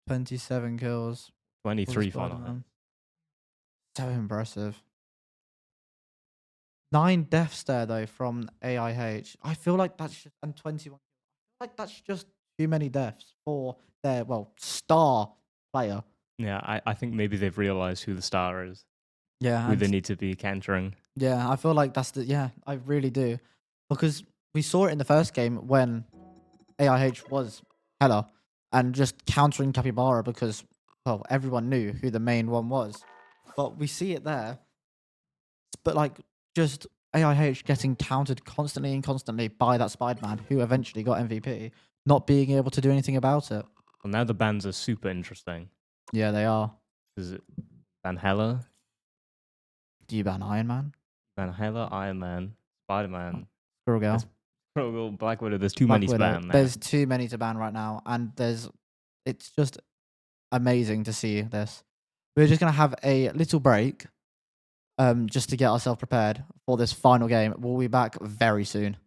27 kills. 23 final. Spider-Man. So impressive. 9 deaths there though from AIH. I feel like that's just, and 21. I feel like that's just too many deaths for their star player. Yeah, I think maybe they've realized who the star is. Yeah, Who they need to be countering. yeah. I feel like that's I really do, because we saw it in the first game when AIH was Hela and just countering Capybara because everyone knew who the main one was, but we see it there. But like just AIH getting countered constantly and constantly by that Spider-Man who eventually got MVP, not being able to do anything about it. Well, now the bans are super interesting. Yeah, they are. Is it Van Hela? Do you ban Iron Man? Van Hela, Iron Man, Spider-Man, Squirrel Girl. Krogal, Black Widow. There's too Black many to Widow. ban now. There's too many to ban right now, and it's just amazing to see this. We're just gonna have a little break, just to get ourselves prepared for this final game. We'll be back very soon.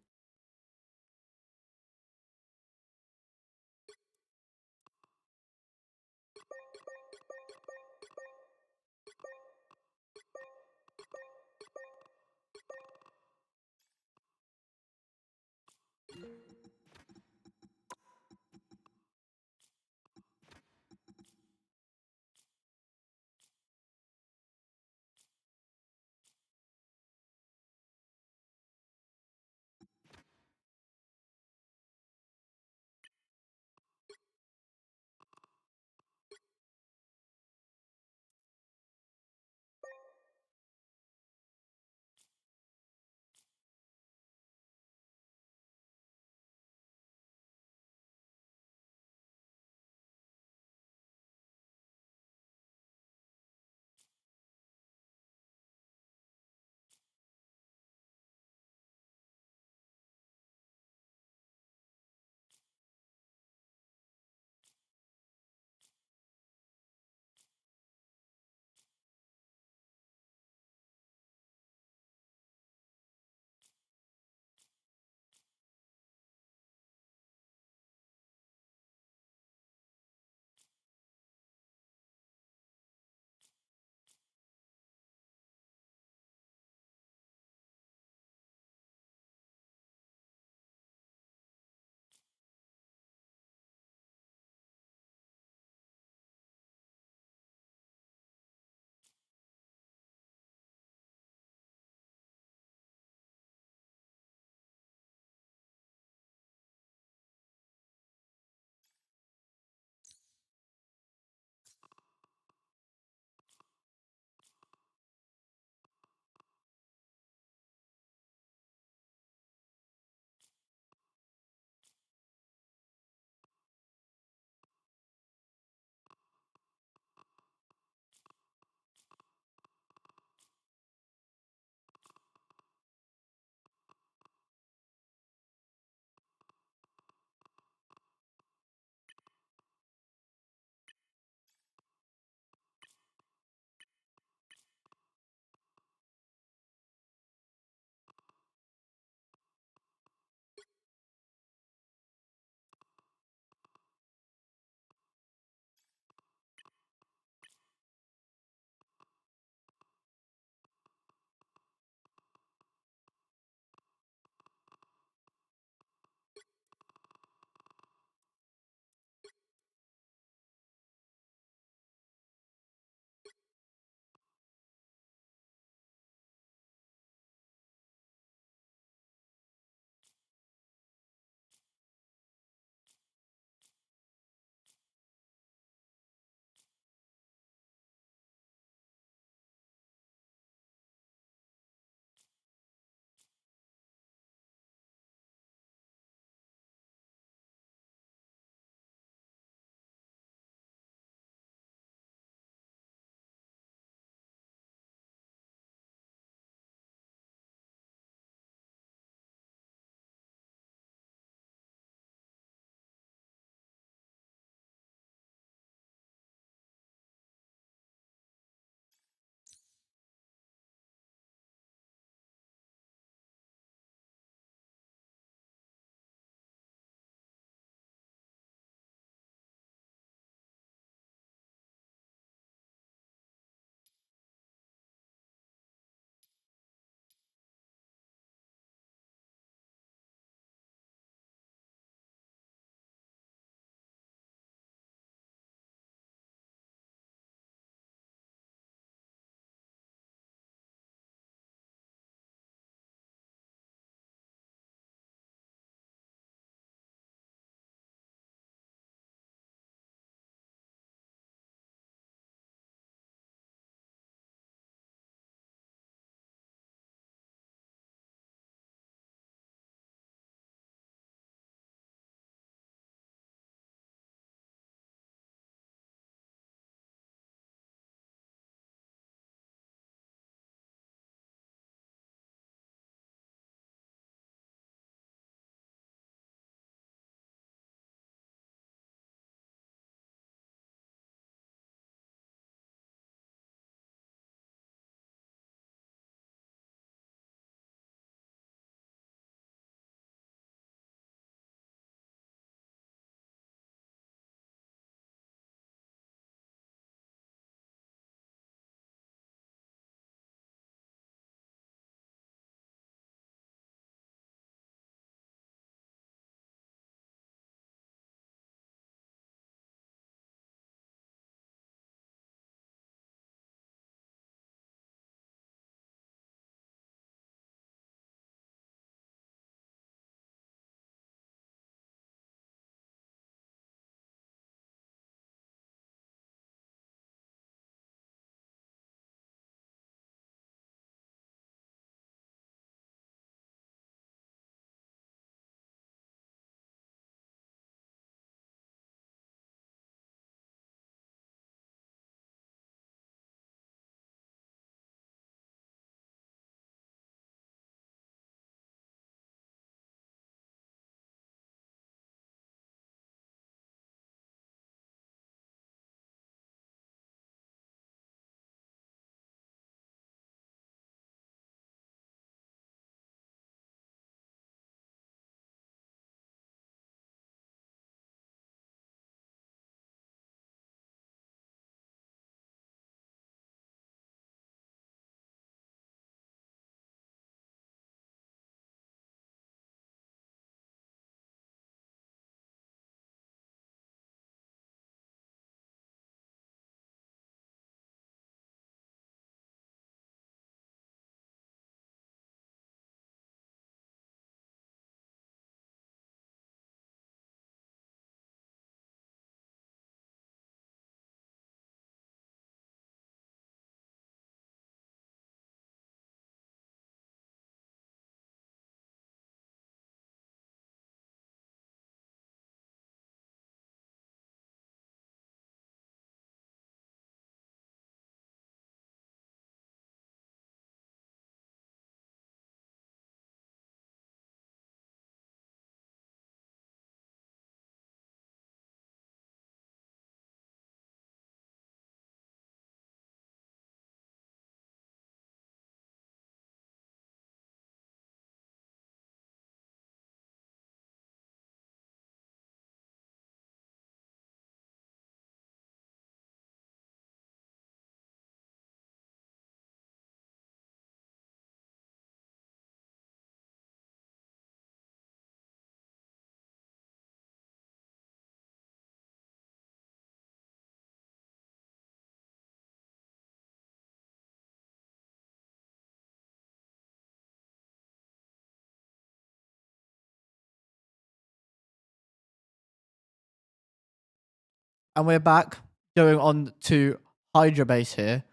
And we're back going on to Hydra base here.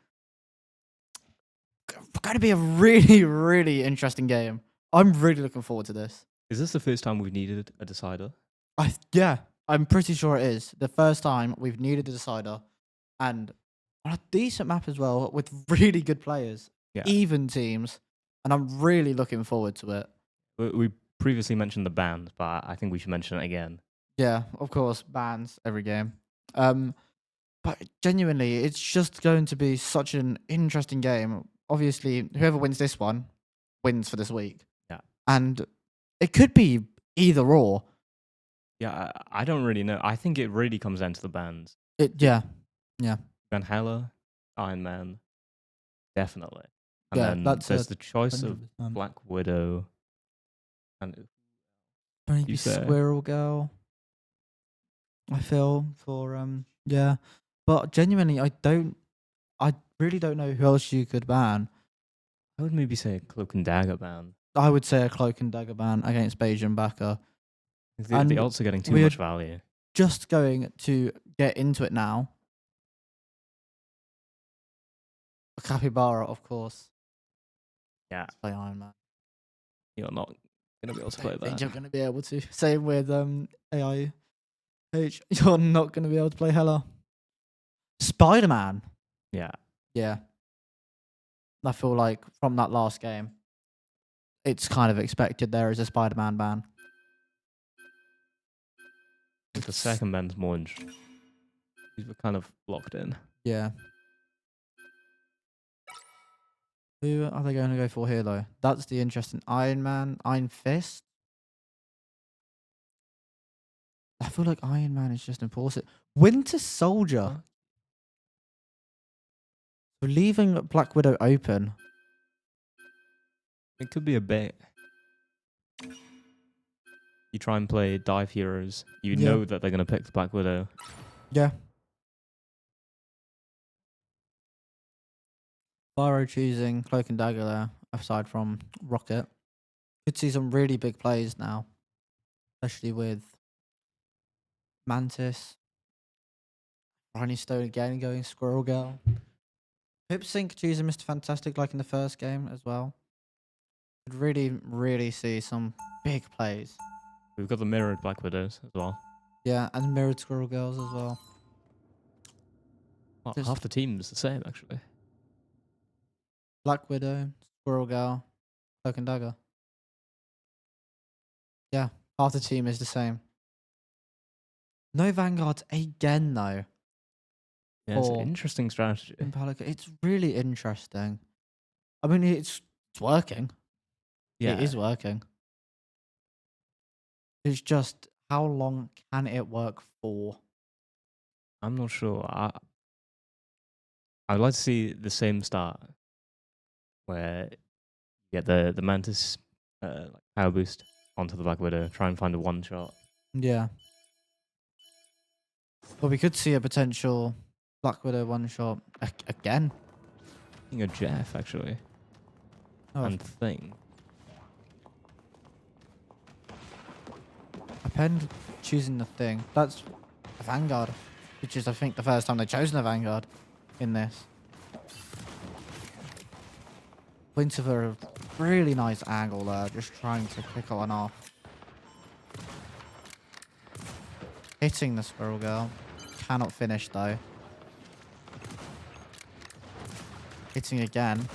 Going to be a really, really interesting game. I'm really looking forward to this. Is this the first time we've needed a decider? Yeah, I'm pretty sure it is the first time we've needed a decider, and on a decent map as well with really good players, Yeah. even teams, and I'm really looking forward to it. We previously mentioned the band, but I think we should mention it again. Yeah, of course, bans every game. But genuinely, it's just going to be such an interesting game. Obviously, whoever wins this one wins for this week. Yeah. And it could be either or. Yeah, I don't really know. I think it really comes down to the bands. Yeah. Van Hella, Iron Man, definitely. And Yeah, then that's there's a the choice of 100%. Black Widow. And Maybe you say? Squirrel Girl. I feel for yeah. But genuinely, I really don't know who else you could ban. I would maybe say Cloak and Dagger ban. I would say a Cloak and Dagger ban against Bajan Baka. The And ults are getting too we're- much value. Just going to get into it now. Capybara, of course. Yeah, Let's play Iron Man. you're not gonna be able to play Think that. you're going to be able to. Same with AI H. You're not going to be able to play Hella. Spider-Man. Yeah, Yeah. I feel like from that last game, it's kind of expected there is a Spider-Man ban. I think the second band's more interesting. These were kind of locked in. Yeah. Who are they going to go for here, though? That's the interesting. Iron Man, Iron Fist. I feel like Iron Man is just important. Winter Soldier. We're leaving Black Widow open. It could be a bait. You try and play dive heroes. You Yeah. know that they're gonna pick the Black Widow. Yeah. Byro choosing Cloak and Dagger there, aside from Rocket. Could see some really big plays now, especially with Mantis. Ronnie Stone again going Squirrel Girl. Pipsync choosing Mr. Fantastic like in the first game as well. Could really, really see some big plays. We've got the mirrored Black Widows as well. Yeah, and mirrored Squirrel Girls as well. Well, Just- half the team's the same actually. Black Widow, Squirrel Girl, Cloak and Dagger. Yeah, half the team is the same. No Vanguards again, though. Yeah, it's an Or- interesting strategy. In Pelican. It's really interesting. I mean, it's working. Yeah, It is working. It's just how long can it work for? I'm not sure. I'd like to see the same start where you get the Mantis like power boost onto the Black Widow, try and find a one shot. Yeah. But we could see a potential Black Widow one shot again. I think a Jeff actually. Oh, And Thing. Append choosing the Thing. That's a Vanguard, which is, I think, the first time they've chosen a Vanguard in this. Winter for a really nice angle there, just trying to pick one off. Hitting the Squirrel Girl. Cannot finish, though. Hitting again.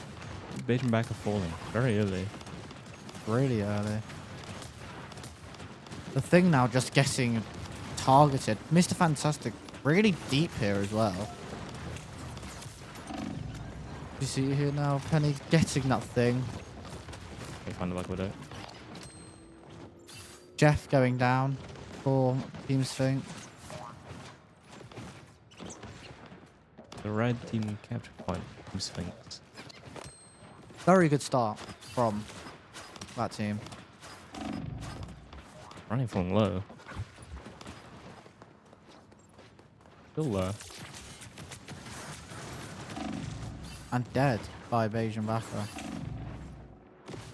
Beijing back are falling very early. Really early. The Thing now just getting targeted. Mr. Fantastic really deep here as well. You see here now, Penny getting that Thing. They find the Black Widow. Jeff going down for Team Sphinx. The red team capture point from Sphinx. Very good start from that team. Running from low. Still low. And dead by Beijing Baka.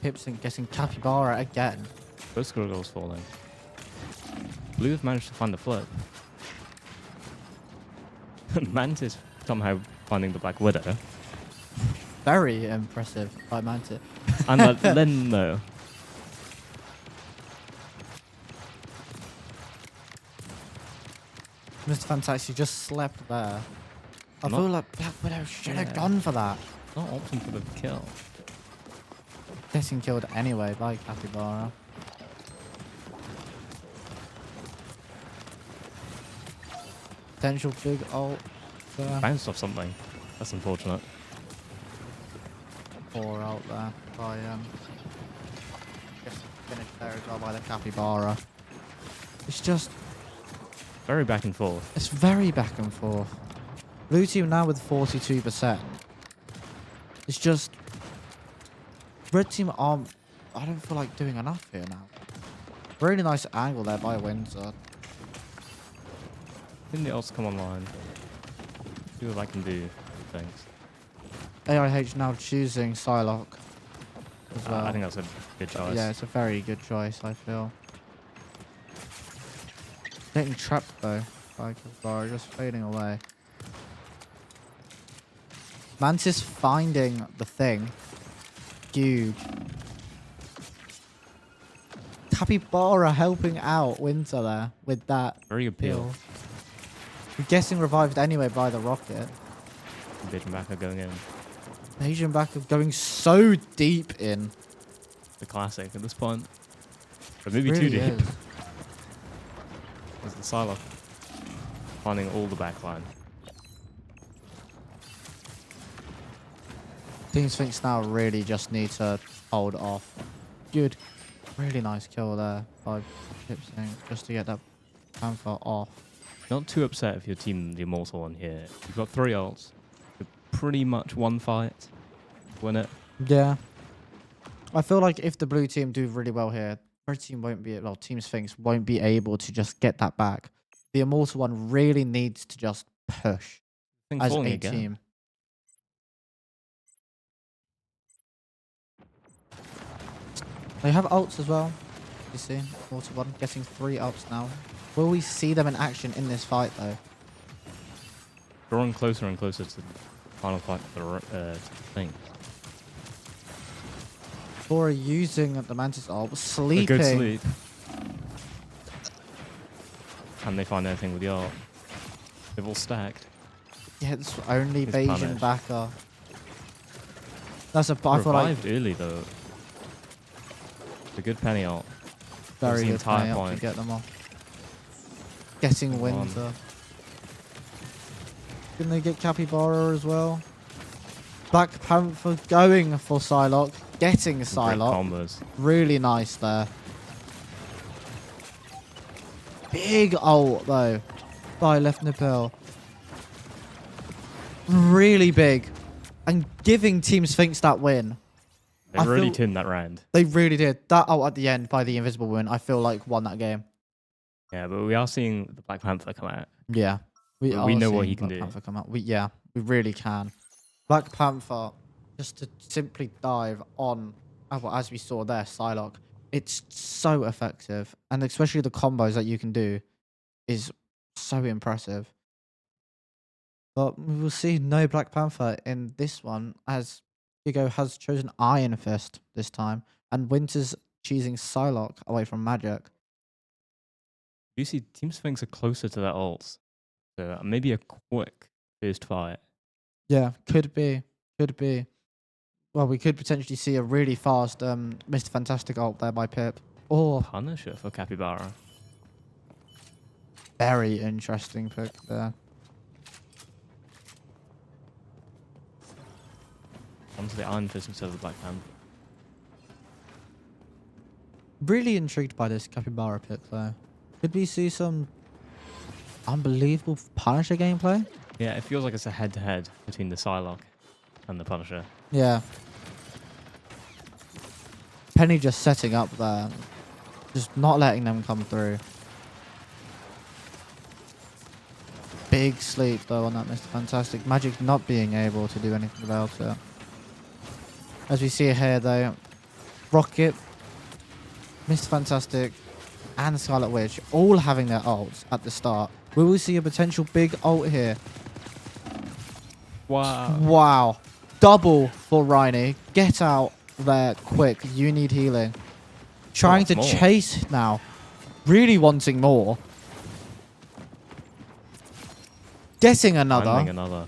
Pipsync getting Capybara again. Both Squirrels falling. Blue have managed to find the flip. Mantis somehow finding the Black Widow. Very impressive by Mantis. And then no. Mr. Fantastic just slept there. I Not- feel like Black Widow should have Yeah. gone for that. Not opting for the kill. Getting killed anyway by Capybara. Potential big ult there. Bounced off something. That's unfortunate. Or out there by just finished there as well by the Capybara. It's just Very back and forth. it's very back and forth. Blue team now with 42%. It's just red team aren't. I don't feel like doing enough here now. Really nice angle there by Windsor. Didn't the ults come online? See what I can do. Thanks. AIH now choosing Psylocke as well. I think that's a good choice. Yeah, it's a very good choice, I feel. Getting trapped though by Capybara, just fading away. Mantis finding the thing. Huge. Capybara helping out Winter there with that Very good peel. kill. I'm guessing revived anyway by the rocket. Vision backer going in. Asian back of going so deep in. The classic at this point. But maybe Really too deep. is. There's the Psylocke. Finding all the backline. Team Sphinx now really just need to hold off. Good. Really nice kill there by Chipsing just to get that Panther off. Not too upset if you're team the Immortal on here. You've got 3 ults. You're pretty much one fight. Win it. Yeah. I feel like if the blue team do really well here, red team won't be, well, Team Sphinx won't be able to just get that back. The Immortal one really needs to just push Thing as falling a again. team. They have ults as well. You see, Immortal one getting 3 ults now. Will we see them in action in this fight though? Drawing closer and closer to the final fight for the thing. Bora using the Mantis ult, A sleeping. good sleep. Can they find anything with the ult? They've all stacked. Yeah, it's only He's Bayesian punished. backer. That's a. I feel like Revived early though. A good penny ult. very the good entire play up to point. get them off. Getting Come on. Windsor. Can they get Capybara as well? Black Panther going for Psylocke. Getting Great Psylocke. combos. Really nice there. Big ult though by Left Nipple. Really big. And giving Team Sphinx that win. They I really feel- turned that round. They really did. That ult at the end by the Invisible Woman, I feel like won that game. Yeah, but we are seeing the Black Panther come out. Yeah. We are know what seeing he can Black do. Panther come out. Yeah, we really can. Black Panther, just to simply dive on, well, as we saw there, Psylocke, it's so effective. And especially the combos that you can do is so impressive. But we will see no Black Panther in this one, as Hugo has chosen Iron Fist this time, and Winter's choosing Psylocke away from Magic. You see, Team Sphinx are closer to their ults. So maybe a quick first fight. Yeah, could be. Could be. Well, we could potentially see a really fast Mr. Fantastic ult there by Pip. Or Punisher for Capybara. very interesting pick there. Onto the Iron Fist instead of the Black Panther. Really intrigued by this Capybara pick though. Could we see some unbelievable Punisher gameplay? Yeah, it feels like it's a head-to-head between the Psylocke and the Punisher. Yeah. Penny just setting up there. Just not letting them come through. Big sleep though on that Mr. Fantastic. Magic not being able to do anything about it. As we see here though, Rocket, Mr. Fantastic, and Scarlet Witch all having their ults at the start. We will see a potential big ult here Wow. Wow. Double for Rhiny. Get out there quick. You need healing. Trying to more. chase now. Really wanting more. Getting another. Finding another.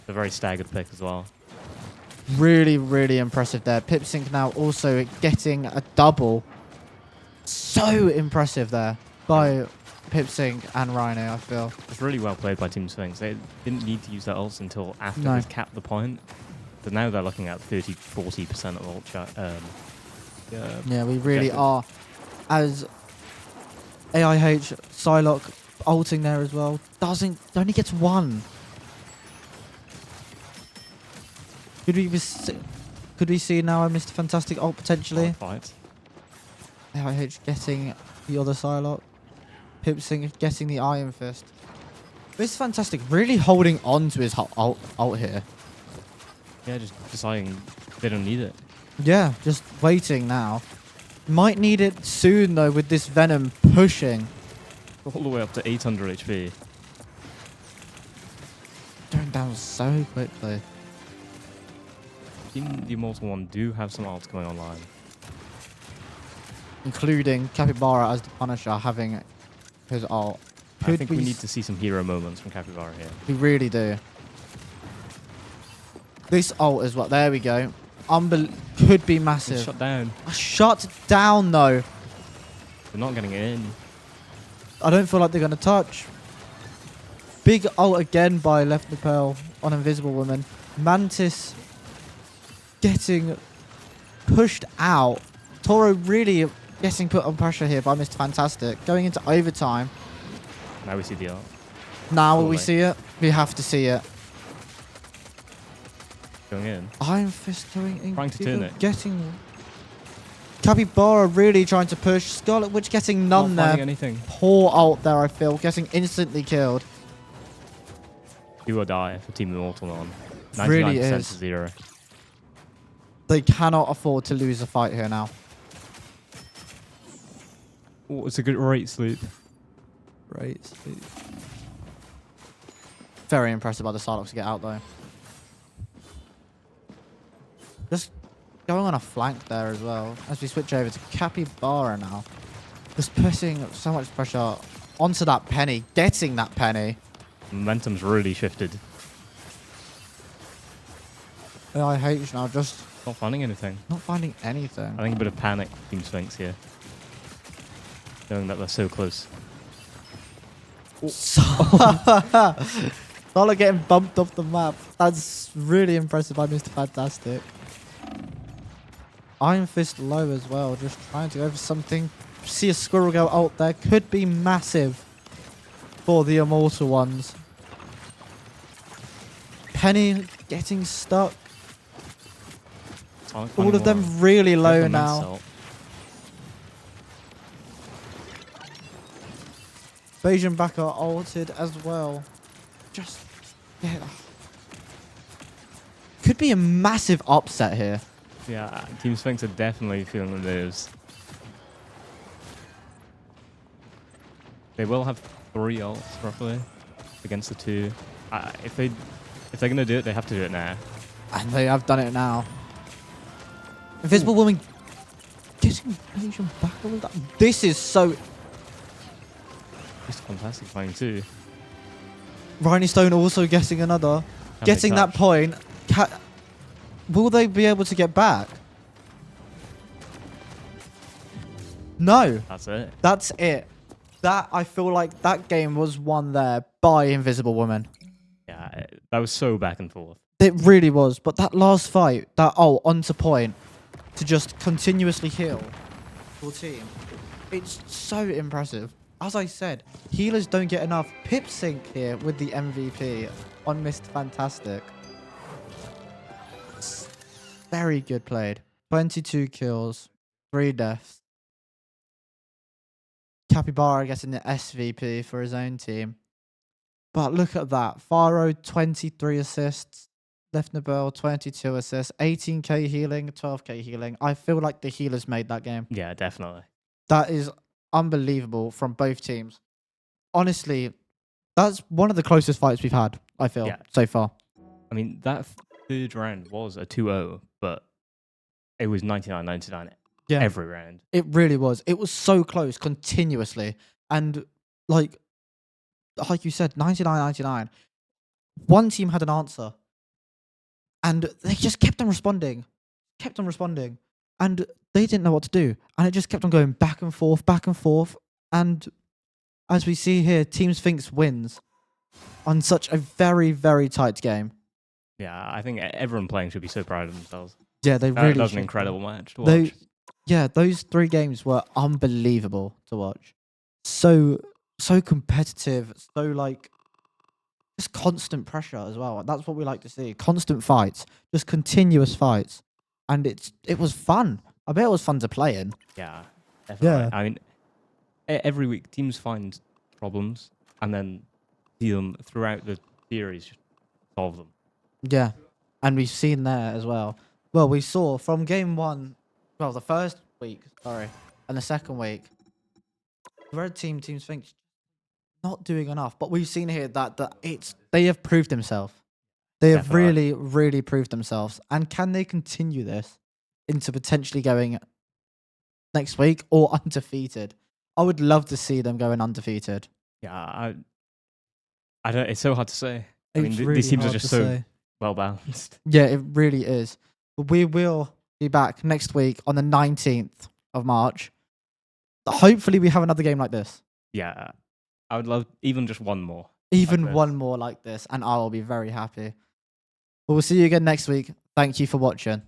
A very staggered pick as well. Really, really impressive there. Pipsync now also getting a double. So impressive there by Pipsync and Rhino, I feel. It's really well played by Team Sphinx. They didn't need to use their ults until after No. they've capped the point. But now they're looking at 30-40% of ult Yeah, we really objective. are. As AIH, Psylocke ulting there as well. Only gets one. Could we see now a Mr. Fantastic ult potentially? Fight. AIH getting the other Psylocke. Pipsync getting the Iron Fist. Mr. Fantastic really holding on to his ult here. Yeah, just deciding they don't need it. Yeah, just waiting now. Might need it soon though with this Venom pushing. All the way up to 800 HP. Going down so quickly. Team the Immortal One do have some ults going online. Including Capybara as the Punisher having his ult. I think we need to see some hero moments from Capybara here. We really do. This ult as well. There we go. Could be It's massive. shut down. Shut down though. They're not getting it in. I don't feel like they're going to touch. Big ult again by Left Lapel on Invisible Woman. Mantis getting pushed out. Toro really getting put on pressure here by Mr. Fantastic. Going into overtime. Now we see the ult. Now will we Surely. see it? We have to see it. Going in. Iron Fist going in. Trying to turn it. Getting... Capybara really trying to push. Scarlet Witch getting none Not finding there. anything. Poor ult there, I feel. Getting instantly killed. Do or die for Team Immortal on. 99% Really to is. 0. They cannot afford to lose a fight here now. Oh, it's a good rate sleep. Right. Very impressive by the Psylocke to get out though. Just going on a flank there as well. As we switch over to Capybara now. Just putting so much pressure onto that Penny. Getting that Penny. Momentum's really shifted. AIH now just Not finding anything. not finding anything. I think a bit of panic for Team Sphinx here. Knowing that they're so close. Psylocke getting bumped off the map. That's really impressive by Mr. Fantastic. Iron Fist low as well. Just trying to go for something. See a squirrel go out there. Could be massive for the Immortal Ones. Penny getting stuck. Sonic All of 21. them really low Different now. ult. Bayesian back are altered as well. Just yeah. Could be a massive upset here. Yeah, Team Sphinx are definitely feeling the nerves. They will have 3 ults roughly against the 2. If they're gonna do it, they have to do it now. And they have done it now. Invisible Woman getting Bayesian back all of that. This is so... It's fantastic finding 2. Rhino Stone also getting another. Can Getting they that touch? point. Will they be able to get back? No. That's it. That's it. That, I feel like that game was won there by Invisible Woman. Yeah, that was so back and forth. It really was. But that last fight, that onto point, to just continuously heal your team, it's so impressive. As I said, healers don't get enough. Pipsync here with the MVP on Mr. Fantastic. It's very good played. 22 kills, 3 deaths. Capybara getting the SVP for his own team. But look at that. Faro, 23 assists. Left Nobel, 22 assists. 18k healing, 12k healing. I feel like the healers made that game. Yeah, definitely. That is unbelievable from both teams. Honestly, that's one of the closest fights we've had, I feel, Yeah. so far. I mean, that third round was a 2-0, but it was 99-99 Yeah, every round. it really was. It was so close continuously. And like you said, 99-99. One team had an answer and they just kept on responding, and they didn't know what to do. And it just kept on going back and forth, back and forth. And as we see here, Team Sphinx wins on such a very, very tight game. Yeah, I think everyone playing should be so proud of themselves. Yeah, they That really was should an be. incredible match to They, watch. yeah, those 3 games were unbelievable to watch. So competitive, so like just constant pressure as well. That's what we like to see. Constant fights, just continuous fights. And it was fun. I bet it was fun to play in. Yeah, definitely. Yeah. I mean, every week teams find problems and then see them throughout the series, just solve them. Yeah. And we've seen there as well. Well, we saw from game 1, well, the first week, sorry, and the second week, the red team, Team Sphinx, not doing enough. But we've seen here that they have proved themselves. They have Definitely. really, really proved themselves. And can they continue this into potentially going next week or undefeated? I would love to see them going undefeated. Yeah, I don't. It's so hard to say. I mean, It's these teams are hard just to so say. well balanced. Yeah, it really is. But we will be back next week on the 19th of March. Hopefully, we have another game like this. Yeah, I would love even just one more. Even this. one more like this, and I will be very happy. But we'll see you again next week. Thank you for watching.